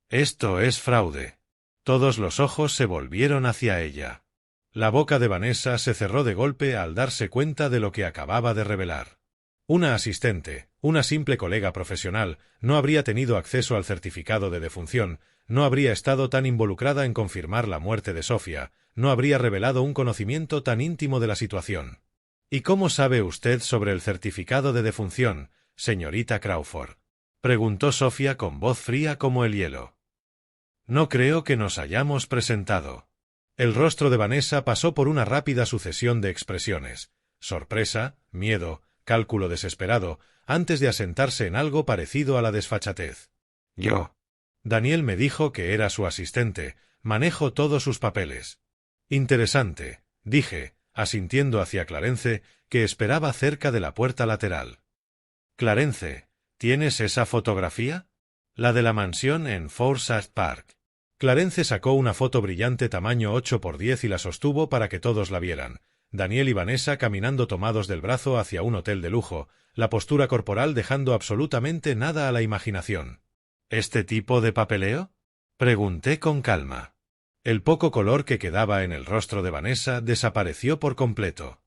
Esto es fraude. Todos los ojos se volvieron hacia ella. La boca de Vanessa se cerró de golpe al darse cuenta de lo que acababa de revelar. Una asistente, una simple colega profesional, no habría tenido acceso al certificado de defunción, no habría estado tan involucrada en confirmar la muerte de Sofía, no habría revelado un conocimiento tan íntimo de la situación. ¿Y cómo sabe usted sobre el certificado de defunción, señorita Crawford? Preguntó Sofía con voz fría como el hielo. No creo que nos hayamos presentado. El rostro de Vanessa pasó por una rápida sucesión de expresiones: sorpresa, miedo, cálculo desesperado, antes de asentarse en algo parecido a la desfachatez. Yo. Daniel me dijo que era su asistente, manejo todos sus papeles. Interesante, dije, asintiendo hacia Clarence, que esperaba cerca de la puerta lateral. Clarence, ¿tienes esa fotografía? La de la mansión en Forsyth Park. Clarence sacó una foto brillante tamaño 8×10 y la sostuvo para que todos la vieran. Daniel y Vanessa caminando tomados del brazo hacia un hotel de lujo, la postura corporal dejando absolutamente nada a la imaginación. ¿Este tipo de papeleo? Pregunté con calma. El poco color que quedaba en el rostro de Vanessa desapareció por completo.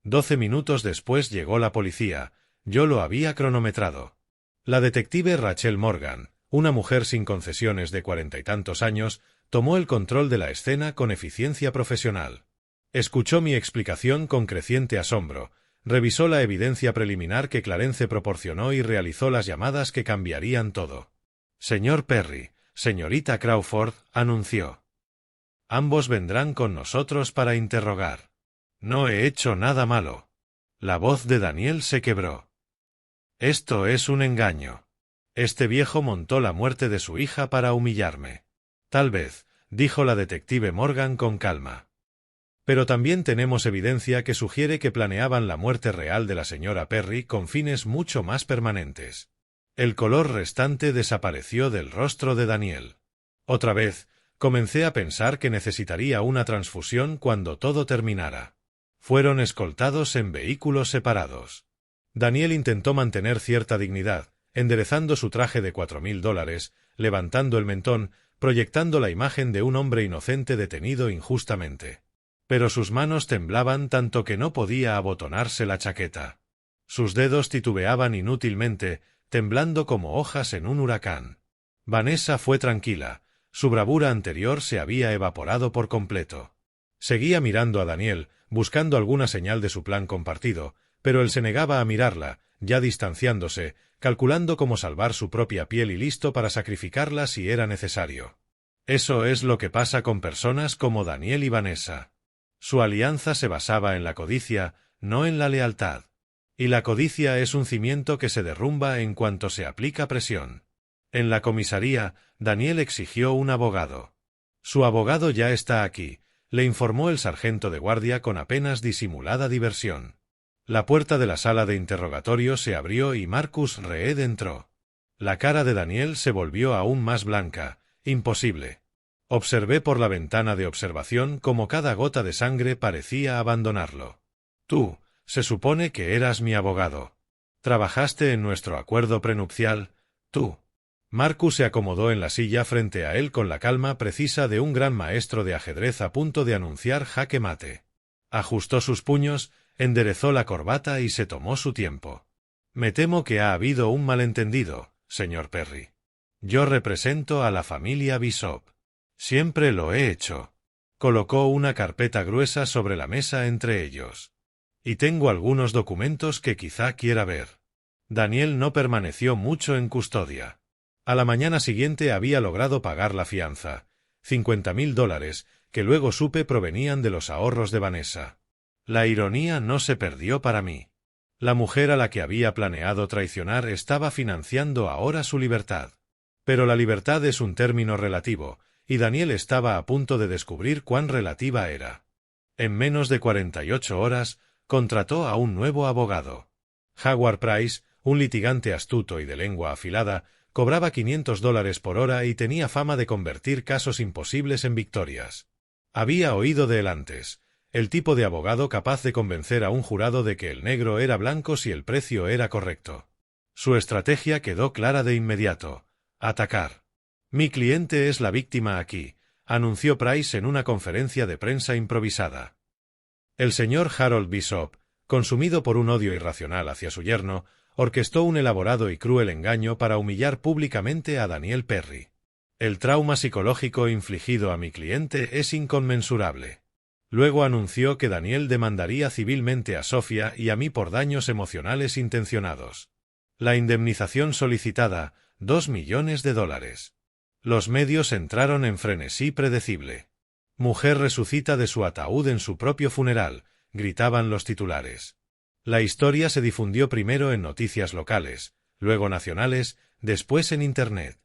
12 minutos después llegó la policía. Yo lo había cronometrado. La detective Rachel Morgan, una mujer sin concesiones de 40 y tantos años, tomó el control de la escena con eficiencia profesional. Escuchó mi explicación con creciente asombro, revisó la evidencia preliminar que Clarence proporcionó y realizó las llamadas que cambiarían todo. Señor Perry, señorita Crawford, anunció. Ambos vendrán con nosotros para interrogar. No he hecho nada malo. La voz de Daniel se quebró. Esto es un engaño. Este viejo montó la muerte de su hija para humillarme. Tal vez, dijo la detective Morgan con calma. Pero también tenemos evidencia que sugiere que planeaban la muerte real de la señora Perry con fines mucho más permanentes. El color restante desapareció del rostro de Daniel. Otra vez, comencé a pensar que necesitaría una transfusión cuando todo terminara. Fueron escoltados en vehículos separados. Daniel intentó mantener cierta dignidad, enderezando su traje de $4.000, levantando el mentón, proyectando la imagen de un hombre inocente detenido injustamente. Pero sus manos temblaban tanto que no podía abotonarse la chaqueta. Sus dedos titubeaban inútilmente, temblando como hojas en un huracán. Vanessa fue tranquila, su bravura anterior se había evaporado por completo. Seguía mirando a Daniel, buscando alguna señal de su plan compartido, pero él se negaba a mirarla, ya distanciándose, calculando cómo salvar su propia piel y listo para sacrificarla si era necesario. Eso es lo que pasa con personas como Daniel y Vanessa. Su alianza se basaba en la codicia, no en la lealtad. Y la codicia es un cimiento que se derrumba en cuanto se aplica presión. En la comisaría, Daniel exigió un abogado. Su abogado ya está aquí, le informó el sargento de guardia con apenas disimulada diversión. La puerta de la sala de interrogatorio se abrió y Marcus Reed entró. La cara de Daniel se volvió aún más blanca. Imposible. Observé por la ventana de observación cómo cada gota de sangre parecía abandonarlo. Tú, se supone que eras mi abogado. Trabajaste en nuestro acuerdo prenupcial, tú. Marcus se acomodó en la silla frente a él con la calma precisa de un gran maestro de ajedrez a punto de anunciar jaque mate. Ajustó sus puños, enderezó la corbata y se tomó su tiempo. Me temo que ha habido un malentendido, señor Perry. Yo represento a la familia Bishop. Siempre lo he hecho. Colocó una carpeta gruesa sobre la mesa entre ellos. Y tengo algunos documentos que quizá quiera ver. Daniel no permaneció mucho en custodia. A la mañana siguiente había logrado pagar la fianza, $50.000, que luego supe provenían de los ahorros de Vanessa. La ironía no se perdió para mí. La mujer a la que había planeado traicionar estaba financiando ahora su libertad. Pero la libertad es un término relativo, y Daniel estaba a punto de descubrir cuán relativa era. En menos de 48 horas, contrató a un nuevo abogado. Howard Price, un litigante astuto y de lengua afilada, cobraba $500 por hora y tenía fama de convertir casos imposibles en victorias. Había oído de él antes, el tipo de abogado capaz de convencer a un jurado de que el negro era blanco si el precio era correcto. Su estrategia quedó clara de inmediato: atacar. Mi cliente es la víctima aquí, anunció Price en una conferencia de prensa improvisada. El señor Harold Bishop, Consumido por un odio irracional hacia su yerno, orquestó un elaborado y cruel engaño para humillar públicamente a Daniel Perry. El trauma psicológico infligido a mi cliente es inconmensurable. Luego anunció que Daniel demandaría civilmente a Sofía y a mí por daños emocionales intencionados. La indemnización solicitada, $2 millones. Los medios entraron en frenesí predecible. Mujer resucita de su ataúd en su propio funeral, gritaban los titulares. La historia se difundió primero en noticias locales, luego nacionales, después en Internet.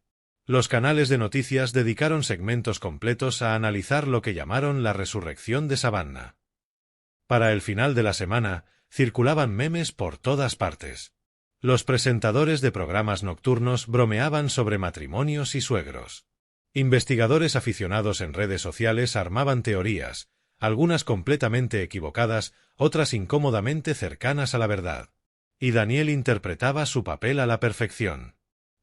Los canales de noticias dedicaron segmentos completos a analizar lo que llamaron la resurrección de Savannah. Para el final de la semana, circulaban memes por todas partes. Los presentadores de programas nocturnos bromeaban sobre matrimonios y suegros. Investigadores aficionados en redes sociales armaban teorías, algunas completamente equivocadas, otras incómodamente cercanas a la verdad. Y Daniel interpretaba su papel a la perfección.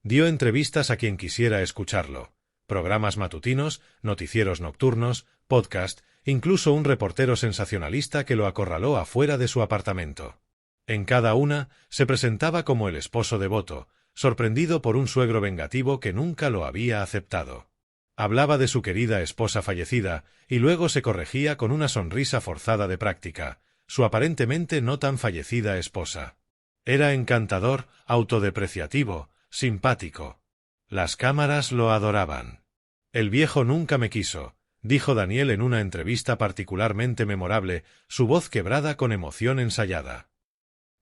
Dio entrevistas a quien quisiera escucharlo, programas matutinos, noticieros nocturnos, podcast, incluso un reportero sensacionalista que lo acorraló afuera de su apartamento. En cada una, se presentaba como el esposo devoto, sorprendido por un suegro vengativo que nunca lo había aceptado. Hablaba de su querida esposa fallecida, y luego se corregía con una sonrisa forzada de práctica, su aparentemente no tan fallecida esposa. Era encantador, autodepreciativo, simpático. Las cámaras lo adoraban. El viejo nunca me quiso, dijo Daniel en una entrevista particularmente memorable, su voz quebrada con emoción ensayada.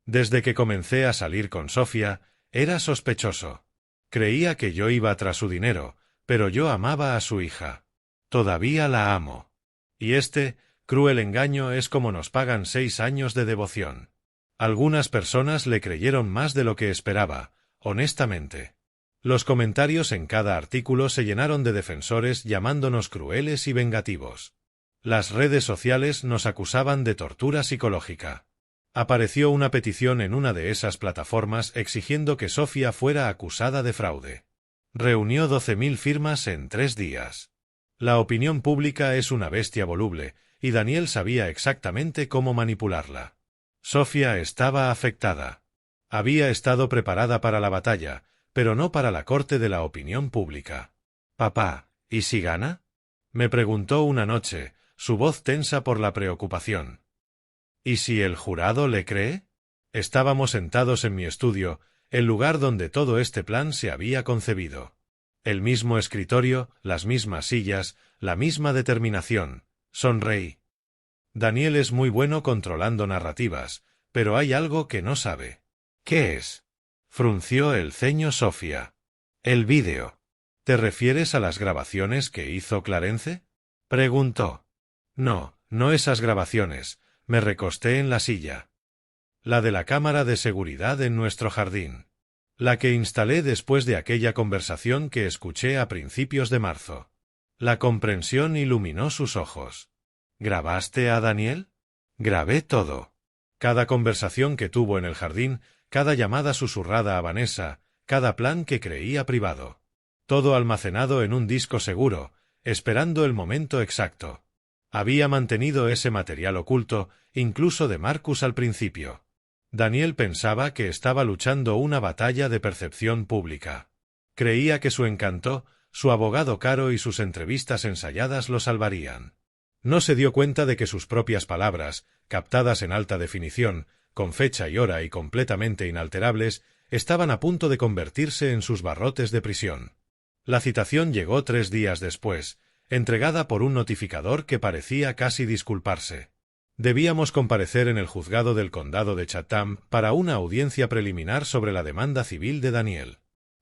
Desde que comencé a salir con Sofía, era sospechoso. Creía que yo iba tras su dinero, pero yo amaba a su hija. Todavía la amo. Y este cruel engaño es como nos pagan 6 años de devoción. Algunas personas le creyeron más de lo que esperaba, honestamente. Los comentarios en cada artículo se llenaron de defensores llamándonos crueles y vengativos. Las redes sociales nos acusaban de tortura psicológica. Apareció una petición en una de esas plataformas exigiendo que Sofía fuera acusada de fraude. Reunió 12.000 firmas en 3 días. La opinión pública es una bestia voluble, y Daniel sabía exactamente cómo manipularla. Sofía estaba afectada. Había estado preparada para la batalla, pero no para la corte de la opinión pública. «Papá, ¿y si gana?», me preguntó una noche, su voz tensa por la preocupación. «¿Y si el jurado le cree?». Estábamos sentados en mi estudio, el lugar donde todo este plan se había concebido. El mismo escritorio, las mismas sillas, la misma determinación. Sonreí. Daniel es muy bueno controlando narrativas, pero hay algo que no sabe. ¿Qué es? Frunció el ceño Sofía. El vídeo. ¿Te refieres a las grabaciones que hizo Clarence?, preguntó. No, no esas grabaciones. Me recosté en la silla. La de la cámara de seguridad en nuestro jardín. La que instalé después de aquella conversación que escuché a principios de marzo. La comprensión iluminó sus ojos. ¿Grabaste a Daniel? Grabé todo. Cada conversación que tuvo en el jardín, cada llamada susurrada a Vanessa, cada plan que creía privado. Todo almacenado en un disco seguro, esperando el momento exacto. Había mantenido ese material oculto, incluso de Marcus al principio. Daniel pensaba que estaba luchando una batalla de percepción pública. Creía que su encanto, su abogado caro y sus entrevistas ensayadas lo salvarían. No se dio cuenta de que sus propias palabras, captadas en alta definición, con fecha y hora y completamente inalterables, estaban a punto de convertirse en sus barrotes de prisión. La citación llegó 3 días después, entregada por un notificador que parecía casi disculparse. Debíamos comparecer en el juzgado del condado de Chatham para una audiencia preliminar sobre la demanda civil de Daniel.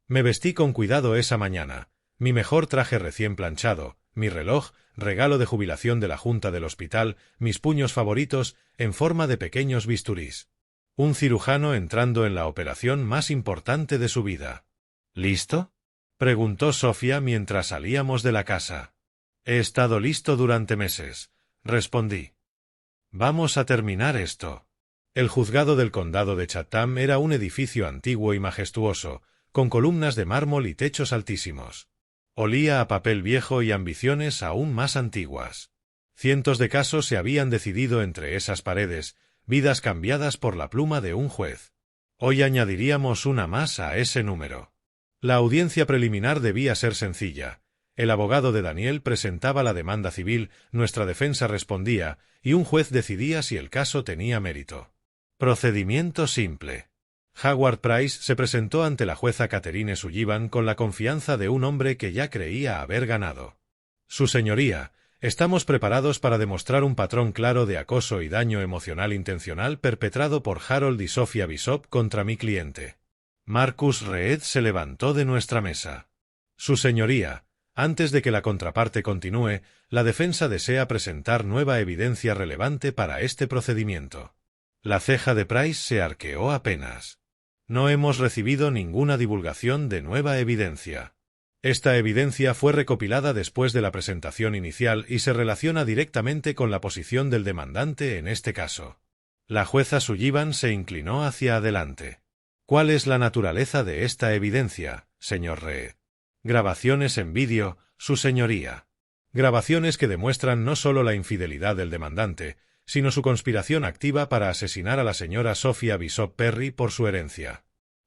Me vestí con cuidado esa mañana, mi mejor traje recién planchado, mi reloj, regalo de jubilación de la junta del hospital, mis puños favoritos, en forma de pequeños bisturís. Un cirujano entrando en la operación más importante de su vida. ¿Listo?, preguntó Sofía mientras salíamos de la casa. He estado listo durante meses, respondí. Vamos a terminar esto. El juzgado del condado de Chatham era un edificio antiguo y majestuoso, con columnas de mármol y techos altísimos. Olía a papel viejo y ambiciones aún más antiguas. Cientos de casos se habían decidido entre esas paredes, vidas cambiadas por la pluma de un juez. Hoy añadiríamos una más a ese número. La audiencia preliminar debía ser sencilla. El abogado de Daniel presentaba la demanda civil, nuestra defensa respondía, y un juez decidía si el caso tenía mérito. Procedimiento simple. Howard Price se presentó ante la jueza Catherine Sullivan con la confianza de un hombre que ya creía haber ganado. Su señoría, estamos preparados para demostrar un patrón claro de acoso y daño emocional intencional perpetrado por Harold y Sophia Bishop contra mi cliente. Marcus Reed se levantó de nuestra mesa. Su señoría, antes de que la contraparte continúe, la defensa desea presentar nueva evidencia relevante para este procedimiento. La ceja de Price se arqueó apenas. No hemos recibido ninguna divulgación de nueva evidencia. Esta evidencia fue recopilada después de la presentación inicial y se relaciona directamente con la posición del demandante en este caso. La jueza Sullivan se inclinó hacia adelante. ¿Cuál es la naturaleza de esta evidencia, señor Reed? Grabaciones en vídeo, su señoría. Grabaciones que demuestran no solo la infidelidad del demandante, sino su conspiración activa para asesinar a la señora Sophia Bishop Perry por su herencia.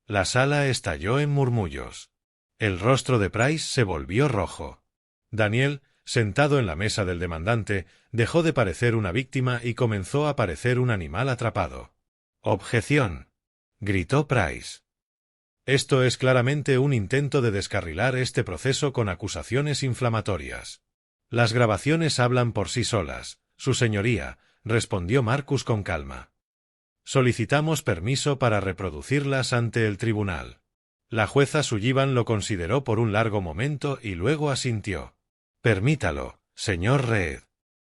La sala estalló en murmullos. El rostro de Price se volvió rojo. Daniel, sentado en la mesa del demandante, dejó de parecer una víctima y comenzó a parecer un animal atrapado. «Objeción», gritó Price. Esto es claramente un intento de descarrilar este proceso con acusaciones inflamatorias. Las grabaciones hablan por sí solas, su señoría, respondió Marcus con calma. Solicitamos permiso para reproducirlas ante el tribunal. La jueza Sullivan lo consideró por un largo momento y luego asintió. Permítalo, señor Reed.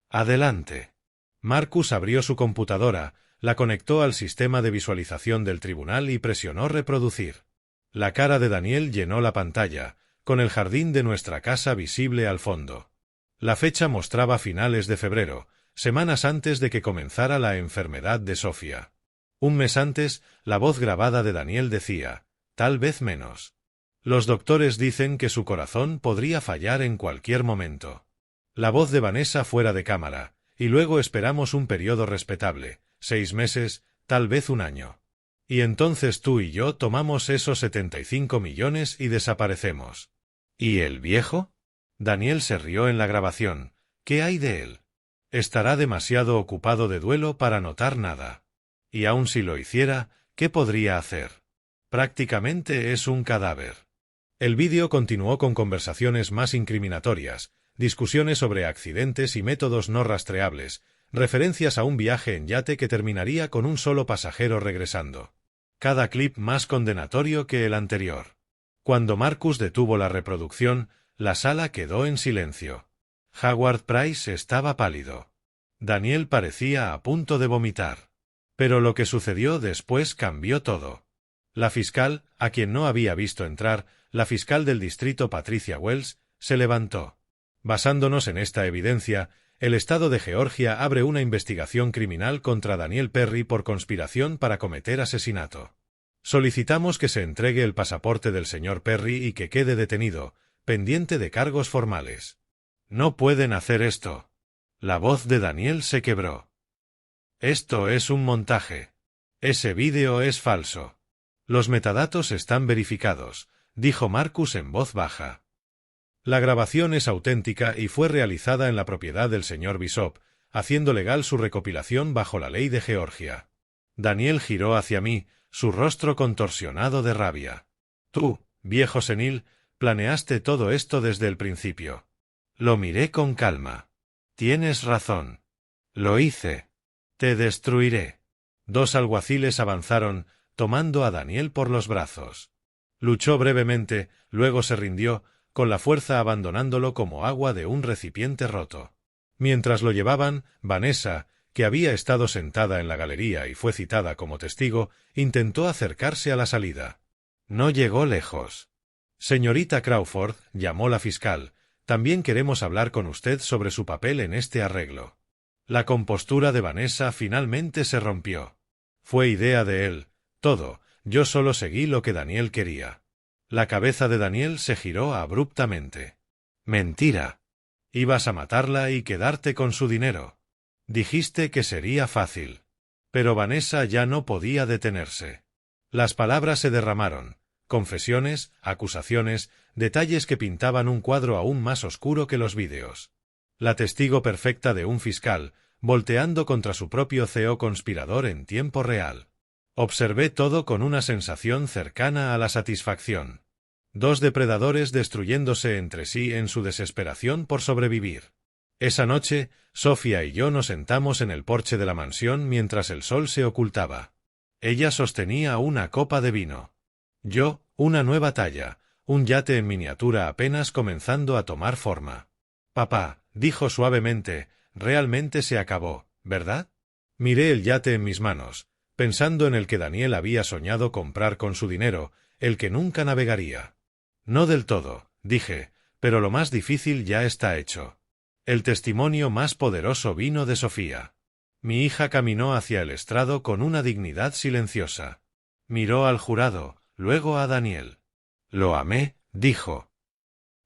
Adelante. Marcus abrió su computadora, la conectó al sistema de visualización del tribunal y presionó reproducir. La cara de Daniel llenó la pantalla, con el jardín de nuestra casa visible al fondo. La fecha mostraba finales de febrero, semanas antes de que comenzara la enfermedad de Sophia. Un mes antes, la voz grabada de Daniel decía, tal vez menos. Los doctores dicen que su corazón podría fallar en cualquier momento. La voz de Vanessa fuera de cámara, y luego esperamos un periodo respetable, 6 meses, tal vez un año. Y entonces tú y yo tomamos esos 75 millones y desaparecemos. ¿Y el viejo? Daniel se rió en la grabación. ¿Qué hay de él? Estará demasiado ocupado de duelo para notar nada. Y aun si lo hiciera, ¿qué podría hacer? Prácticamente es un cadáver. El vídeo continuó con conversaciones más incriminatorias, discusiones sobre accidentes y métodos no rastreables, referencias a un viaje en yate que terminaría con un solo pasajero regresando. Cada clip más condenatorio que el anterior. Cuando Marcus detuvo la reproducción, la sala quedó en silencio. Howard Price estaba pálido. Daniel parecía a punto de vomitar. Pero lo que sucedió después cambió todo. La fiscal, a quien no había visto entrar, la fiscal del distrito Patricia Wells, se levantó. Basándonos en esta evidencia, el Estado de Georgia abre una investigación criminal contra Daniel Perry por conspiración para cometer asesinato. Solicitamos que se entregue el pasaporte del señor Perry y que quede detenido, pendiente de cargos formales. No pueden hacer esto. La voz de Daniel se quebró. Esto es un montaje. Ese vídeo es falso. Los metadatos están verificados, dijo Marcus en voz baja. La grabación es auténtica y fue realizada en la propiedad del señor Bishop, haciendo legal su recopilación bajo la ley de Georgia. Daniel giró hacia mí, su rostro contorsionado de rabia. Tú, viejo senil, planeaste todo esto desde el principio. Lo miré con calma. Tienes razón. Lo hice. Te destruiré. 2 alguaciles avanzaron, tomando a Daniel por los brazos. Luchó brevemente, luego se rindió, con la fuerza abandonándolo como agua de un recipiente roto. Mientras lo llevaban, Vanessa, que había estado sentada en la galería y fue citada como testigo, intentó acercarse a la salida. No llegó lejos. Señorita Crawford, llamó la fiscal, también queremos hablar con usted sobre su papel en este arreglo. La compostura de Vanessa finalmente se rompió. Fue idea de él, todo, yo solo seguí lo que Daniel quería. La cabeza de Daniel se giró abruptamente. Mentira. Ibas a matarla y quedarte con su dinero. Dijiste que sería fácil. Pero Vanessa ya no podía detenerse. Las palabras se derramaron, confesiones, acusaciones, detalles que pintaban un cuadro aún más oscuro que los vídeos. La testigo perfecta de un fiscal, volteando contra su propio CEO conspirador en tiempo real. Observé todo con una sensación cercana a la satisfacción. Dos depredadores destruyéndose entre sí en su desesperación por sobrevivir. Esa noche, Sofía y yo nos sentamos en el porche de la mansión mientras el sol se ocultaba. Ella sostenía una copa de vino. Yo, una nueva talla, un yate en miniatura apenas comenzando a tomar forma. Papá, dijo suavemente, realmente se acabó, ¿verdad? Miré el yate en mis manos, pensando en el que Daniel había soñado comprar con su dinero, el que nunca navegaría. No del todo, dije, pero lo más difícil ya está hecho. El testimonio más poderoso vino de Sofía. Mi hija caminó hacia el estrado con una dignidad silenciosa. Miró al jurado, luego a Daniel. Lo amé, dijo.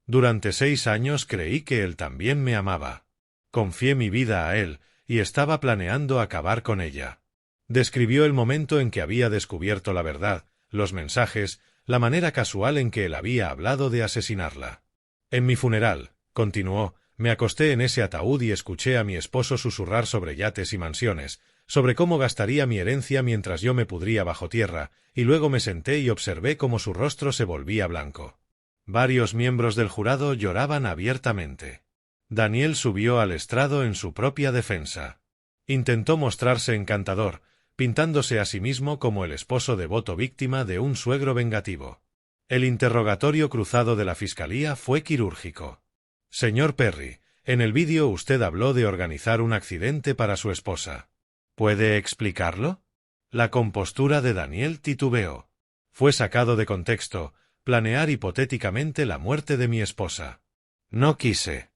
Durante 6 años creí que él también me amaba. Confié mi vida a él, y estaba planeando acabar con ella. Describió el momento en que había descubierto la verdad, los mensajes, la manera casual en que él había hablado de asesinarla. En mi funeral, continuó, me acosté en ese ataúd y escuché a mi esposo susurrar sobre yates y mansiones, sobre cómo gastaría mi herencia mientras yo me pudría bajo tierra, y luego me senté y observé cómo su rostro se volvía blanco. Varios miembros del jurado lloraban abiertamente. Daniel subió al estrado en su propia defensa. Intentó mostrarse encantador, pintándose a sí mismo como el esposo devoto víctima de un suegro vengativo. El interrogatorio cruzado de la fiscalía fue quirúrgico. Señor Perry, en el vídeo usted habló de organizar un accidente para su esposa. ¿Puede explicarlo? La compostura de Daniel titubeó. Fue sacado de contexto, planear hipotéticamente la muerte de mi esposa. No quise.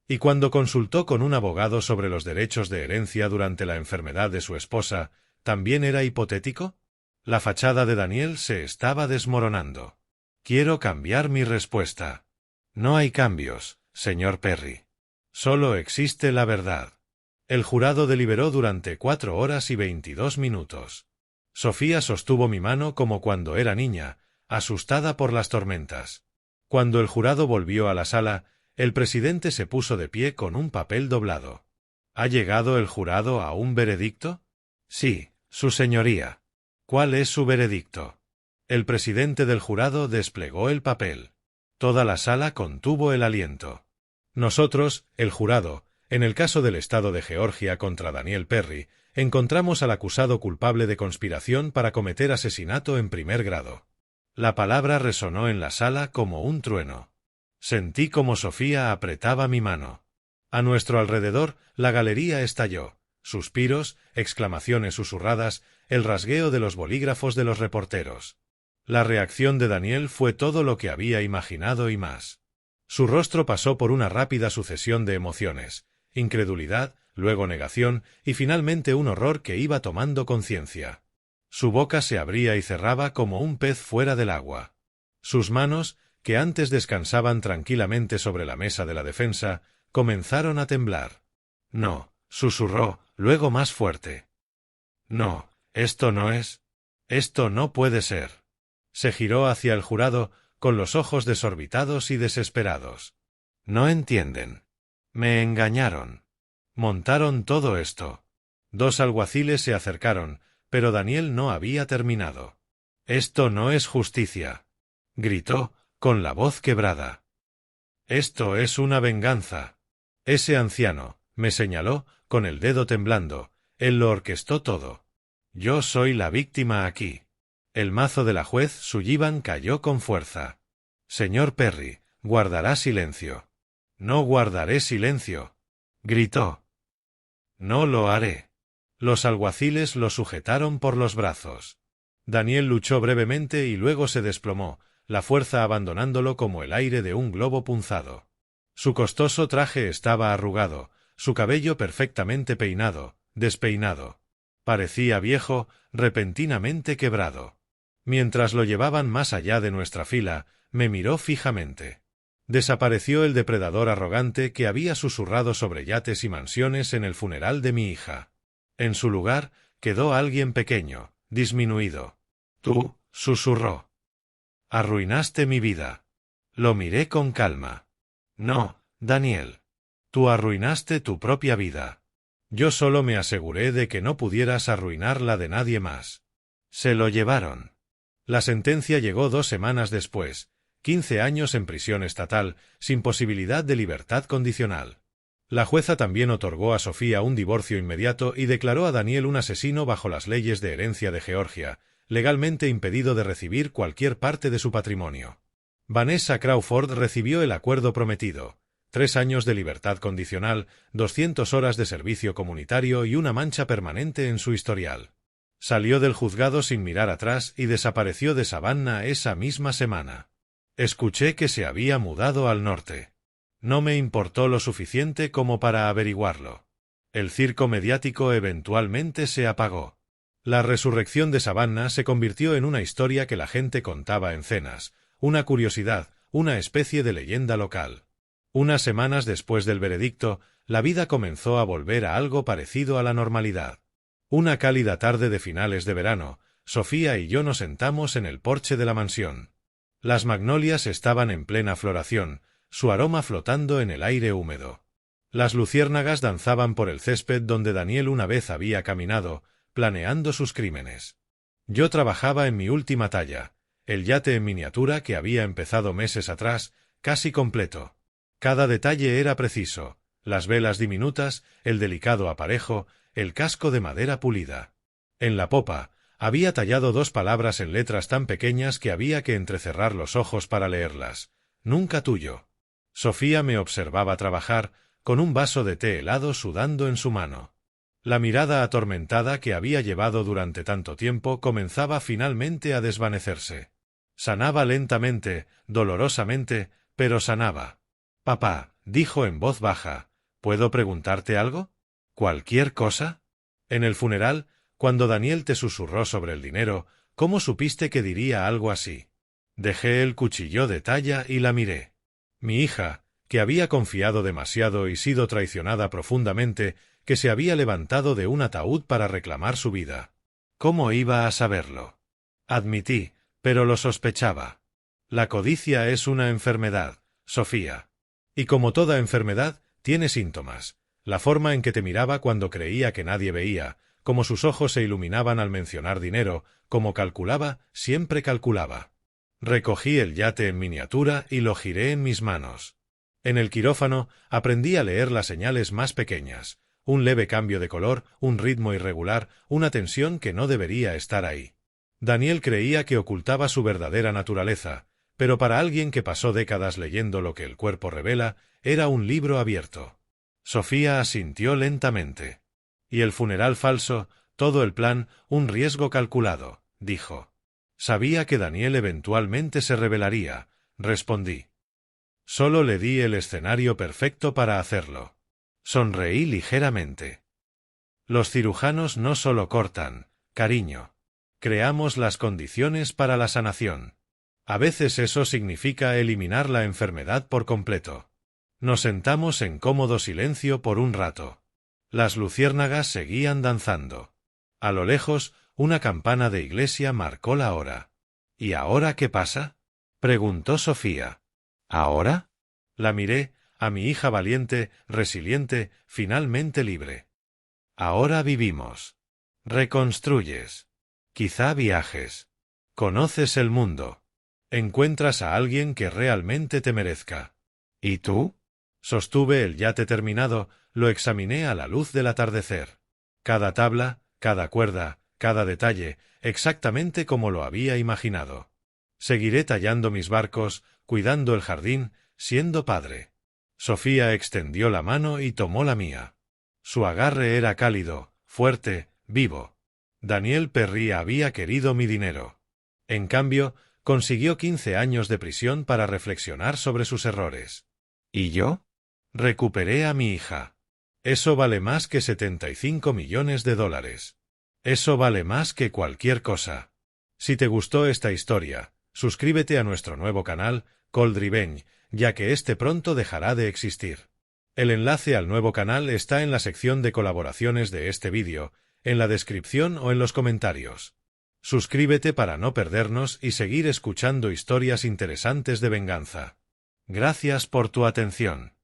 Y cuando consultó con un abogado sobre los derechos de herencia durante la enfermedad de su esposa, ¿también era hipotético? La fachada de Daniel se estaba desmoronando. Quiero cambiar mi respuesta. No hay cambios, señor Perry. Solo existe la verdad. El jurado deliberó durante 4 horas y 22 minutos. Sofía sostuvo mi mano como cuando era niña, asustada por las tormentas. Cuando el jurado volvió a la sala, el presidente se puso de pie con un papel doblado. ¿Ha llegado el jurado a un veredicto? Sí, su señoría. ¿Cuál es su veredicto? El presidente del jurado desplegó el papel. Toda la sala contuvo el aliento. Nosotros, el jurado, en el caso del Estado de Georgia contra Daniel Perry, encontramos al acusado culpable de conspiración para cometer asesinato en primer grado. La palabra resonó en la sala como un trueno. Sentí como Sofía apretaba mi mano. A nuestro alrededor, la galería estalló. Suspiros, exclamaciones susurradas, el rasgueo de los bolígrafos de los reporteros. La reacción de Daniel fue todo lo que había imaginado y más. Su rostro pasó por una rápida sucesión de emociones, incredulidad, luego negación y finalmente un horror que iba tomando conciencia. Su boca se abría y cerraba como un pez fuera del agua. Sus manos, que antes descansaban tranquilamente sobre la mesa de la defensa, comenzaron a temblar. No, susurró, luego más fuerte. No, esto no es. Esto no puede ser. Se giró hacia el jurado, con los ojos desorbitados y desesperados. No entienden. Me engañaron. Montaron todo esto. 2 alguaciles se acercaron, pero Daniel no había terminado. Esto no es justicia. Gritó, con la voz quebrada. Esto es una venganza. Ese anciano, me señaló, con el dedo temblando, él lo orquestó todo. Yo soy la víctima aquí. El mazo de la juez Sullivan cayó con fuerza. Señor Perry, guardará silencio. No guardaré silencio. Gritó. No lo haré. Los alguaciles lo sujetaron por los brazos. Daniel luchó brevemente y luego se desplomó, la fuerza abandonándolo como el aire de un globo punzado. Su costoso traje estaba arrugado, su cabello perfectamente peinado, despeinado. Parecía viejo, repentinamente quebrado. Mientras lo llevaban más allá de nuestra fila, me miró fijamente. Desapareció el depredador arrogante que había susurrado sobre yates y mansiones en el funeral de mi hija. En su lugar, quedó alguien pequeño, disminuido. Tú, susurró. Arruinaste mi vida. Lo miré con calma. No, Daniel. Tú arruinaste tu propia vida. Yo solo me aseguré de que no pudieras arruinar la de nadie más. Se lo llevaron. La sentencia llegó 2 semanas después, 15 años en prisión estatal, sin posibilidad de libertad condicional. La jueza también otorgó a Sofía un divorcio inmediato y declaró a Daniel un asesino bajo las leyes de herencia de Georgia, legalmente impedido de recibir cualquier parte de su patrimonio. Vanessa Crawford recibió el acuerdo prometido: 3 años de libertad condicional, 200 horas de servicio comunitario y una mancha permanente en su historial. Salió del juzgado sin mirar atrás y desapareció de Savannah esa misma semana. Escuché que se había mudado al norte. No me importó lo suficiente como para averiguarlo. El circo mediático eventualmente se apagó. La resurrección de Savannah se convirtió en una historia que la gente contaba en cenas, una curiosidad, una especie de leyenda local. Unas semanas después del veredicto, la vida comenzó a volver a algo parecido a la normalidad. Una cálida tarde de finales de verano, Sofía y yo nos sentamos en el porche de la mansión. Las magnolias estaban en plena floración, su aroma flotando en el aire húmedo. Las luciérnagas danzaban por el césped donde Daniel una vez había caminado, planeando sus crímenes. Yo trabajaba en mi última talla, el yate en miniatura que había empezado meses atrás, casi completo. Cada detalle era preciso: las velas diminutas, el delicado aparejo, el casco de madera pulida. En la popa, había tallado 2 palabras en letras tan pequeñas que había que entrecerrar los ojos para leerlas: nunca tuyo. Sofía me observaba trabajar, con un vaso de té helado sudando en su mano. La mirada atormentada que había llevado durante tanto tiempo comenzaba finalmente a desvanecerse. Sanaba lentamente, dolorosamente, pero sanaba. «Papá», dijo en voz baja, «¿puedo preguntarte algo? ¿Cualquier cosa?» En el funeral, cuando Daniel te susurró sobre el dinero, ¿cómo supiste que diría algo así? Dejé el cuchillo de talla y la miré. Mi hija, que había confiado demasiado y sido traicionada profundamente, que se había levantado de un ataúd para reclamar su vida. ¿Cómo iba a saberlo? Admití, pero lo sospechaba. La codicia es una enfermedad, Sofía. Y como toda enfermedad, tiene síntomas. La forma en que te miraba cuando creía que nadie veía, como sus ojos se iluminaban al mencionar dinero, como calculaba, siempre calculaba. Recogí el yate en miniatura y lo giré en mis manos. En el quirófano aprendí a leer las señales más pequeñas: un leve cambio de color, un ritmo irregular, una tensión que no debería estar ahí. Daniel creía que ocultaba su verdadera naturaleza, pero para alguien que pasó décadas leyendo lo que el cuerpo revela, era un libro abierto. Sofía asintió lentamente. «Y el funeral falso, todo el plan, un riesgo calculado», dijo. «Sabía que Daniel eventualmente se rebelaría», respondí. Solo le di el escenario perfecto para hacerlo. Sonreí ligeramente. «Los cirujanos no solo cortan, cariño. Creamos las condiciones para la sanación. A veces eso significa eliminar la enfermedad por completo». Nos sentamos en cómodo silencio por un rato. Las luciérnagas seguían danzando. A lo lejos, una campana de iglesia marcó la hora. «¿Y ahora qué pasa?», preguntó Sofía. «¿Ahora?». La miré, a mi hija valiente, resiliente, finalmente libre. «Ahora vivimos. Reconstruyes. Quizá viajes. Conoces el mundo. Encuentras a alguien que realmente te merezca. ¿Y tú?». Sostuve el yate terminado, lo examiné a la luz del atardecer. Cada tabla, cada cuerda, cada detalle, exactamente como lo había imaginado. Seguiré tallando mis barcos, cuidando el jardín, siendo padre. Sofía extendió la mano y tomó la mía. Su agarre era cálido, fuerte, vivo. Daniel Perry había querido mi dinero. En cambio, consiguió 15 años de prisión para reflexionar sobre sus errores. ¿Y yo? Recuperé a mi hija. Eso vale más que $75 millones. Eso vale más que cualquier cosa. Si te gustó esta historia, suscríbete a nuestro nuevo canal, Cold Revenge, ya que este pronto dejará de existir. El enlace al nuevo canal está en la sección de colaboraciones de este vídeo. en la descripción o en los comentarios. Suscríbete para no perdernos y seguir escuchando historias interesantes de venganza. Gracias por tu atención.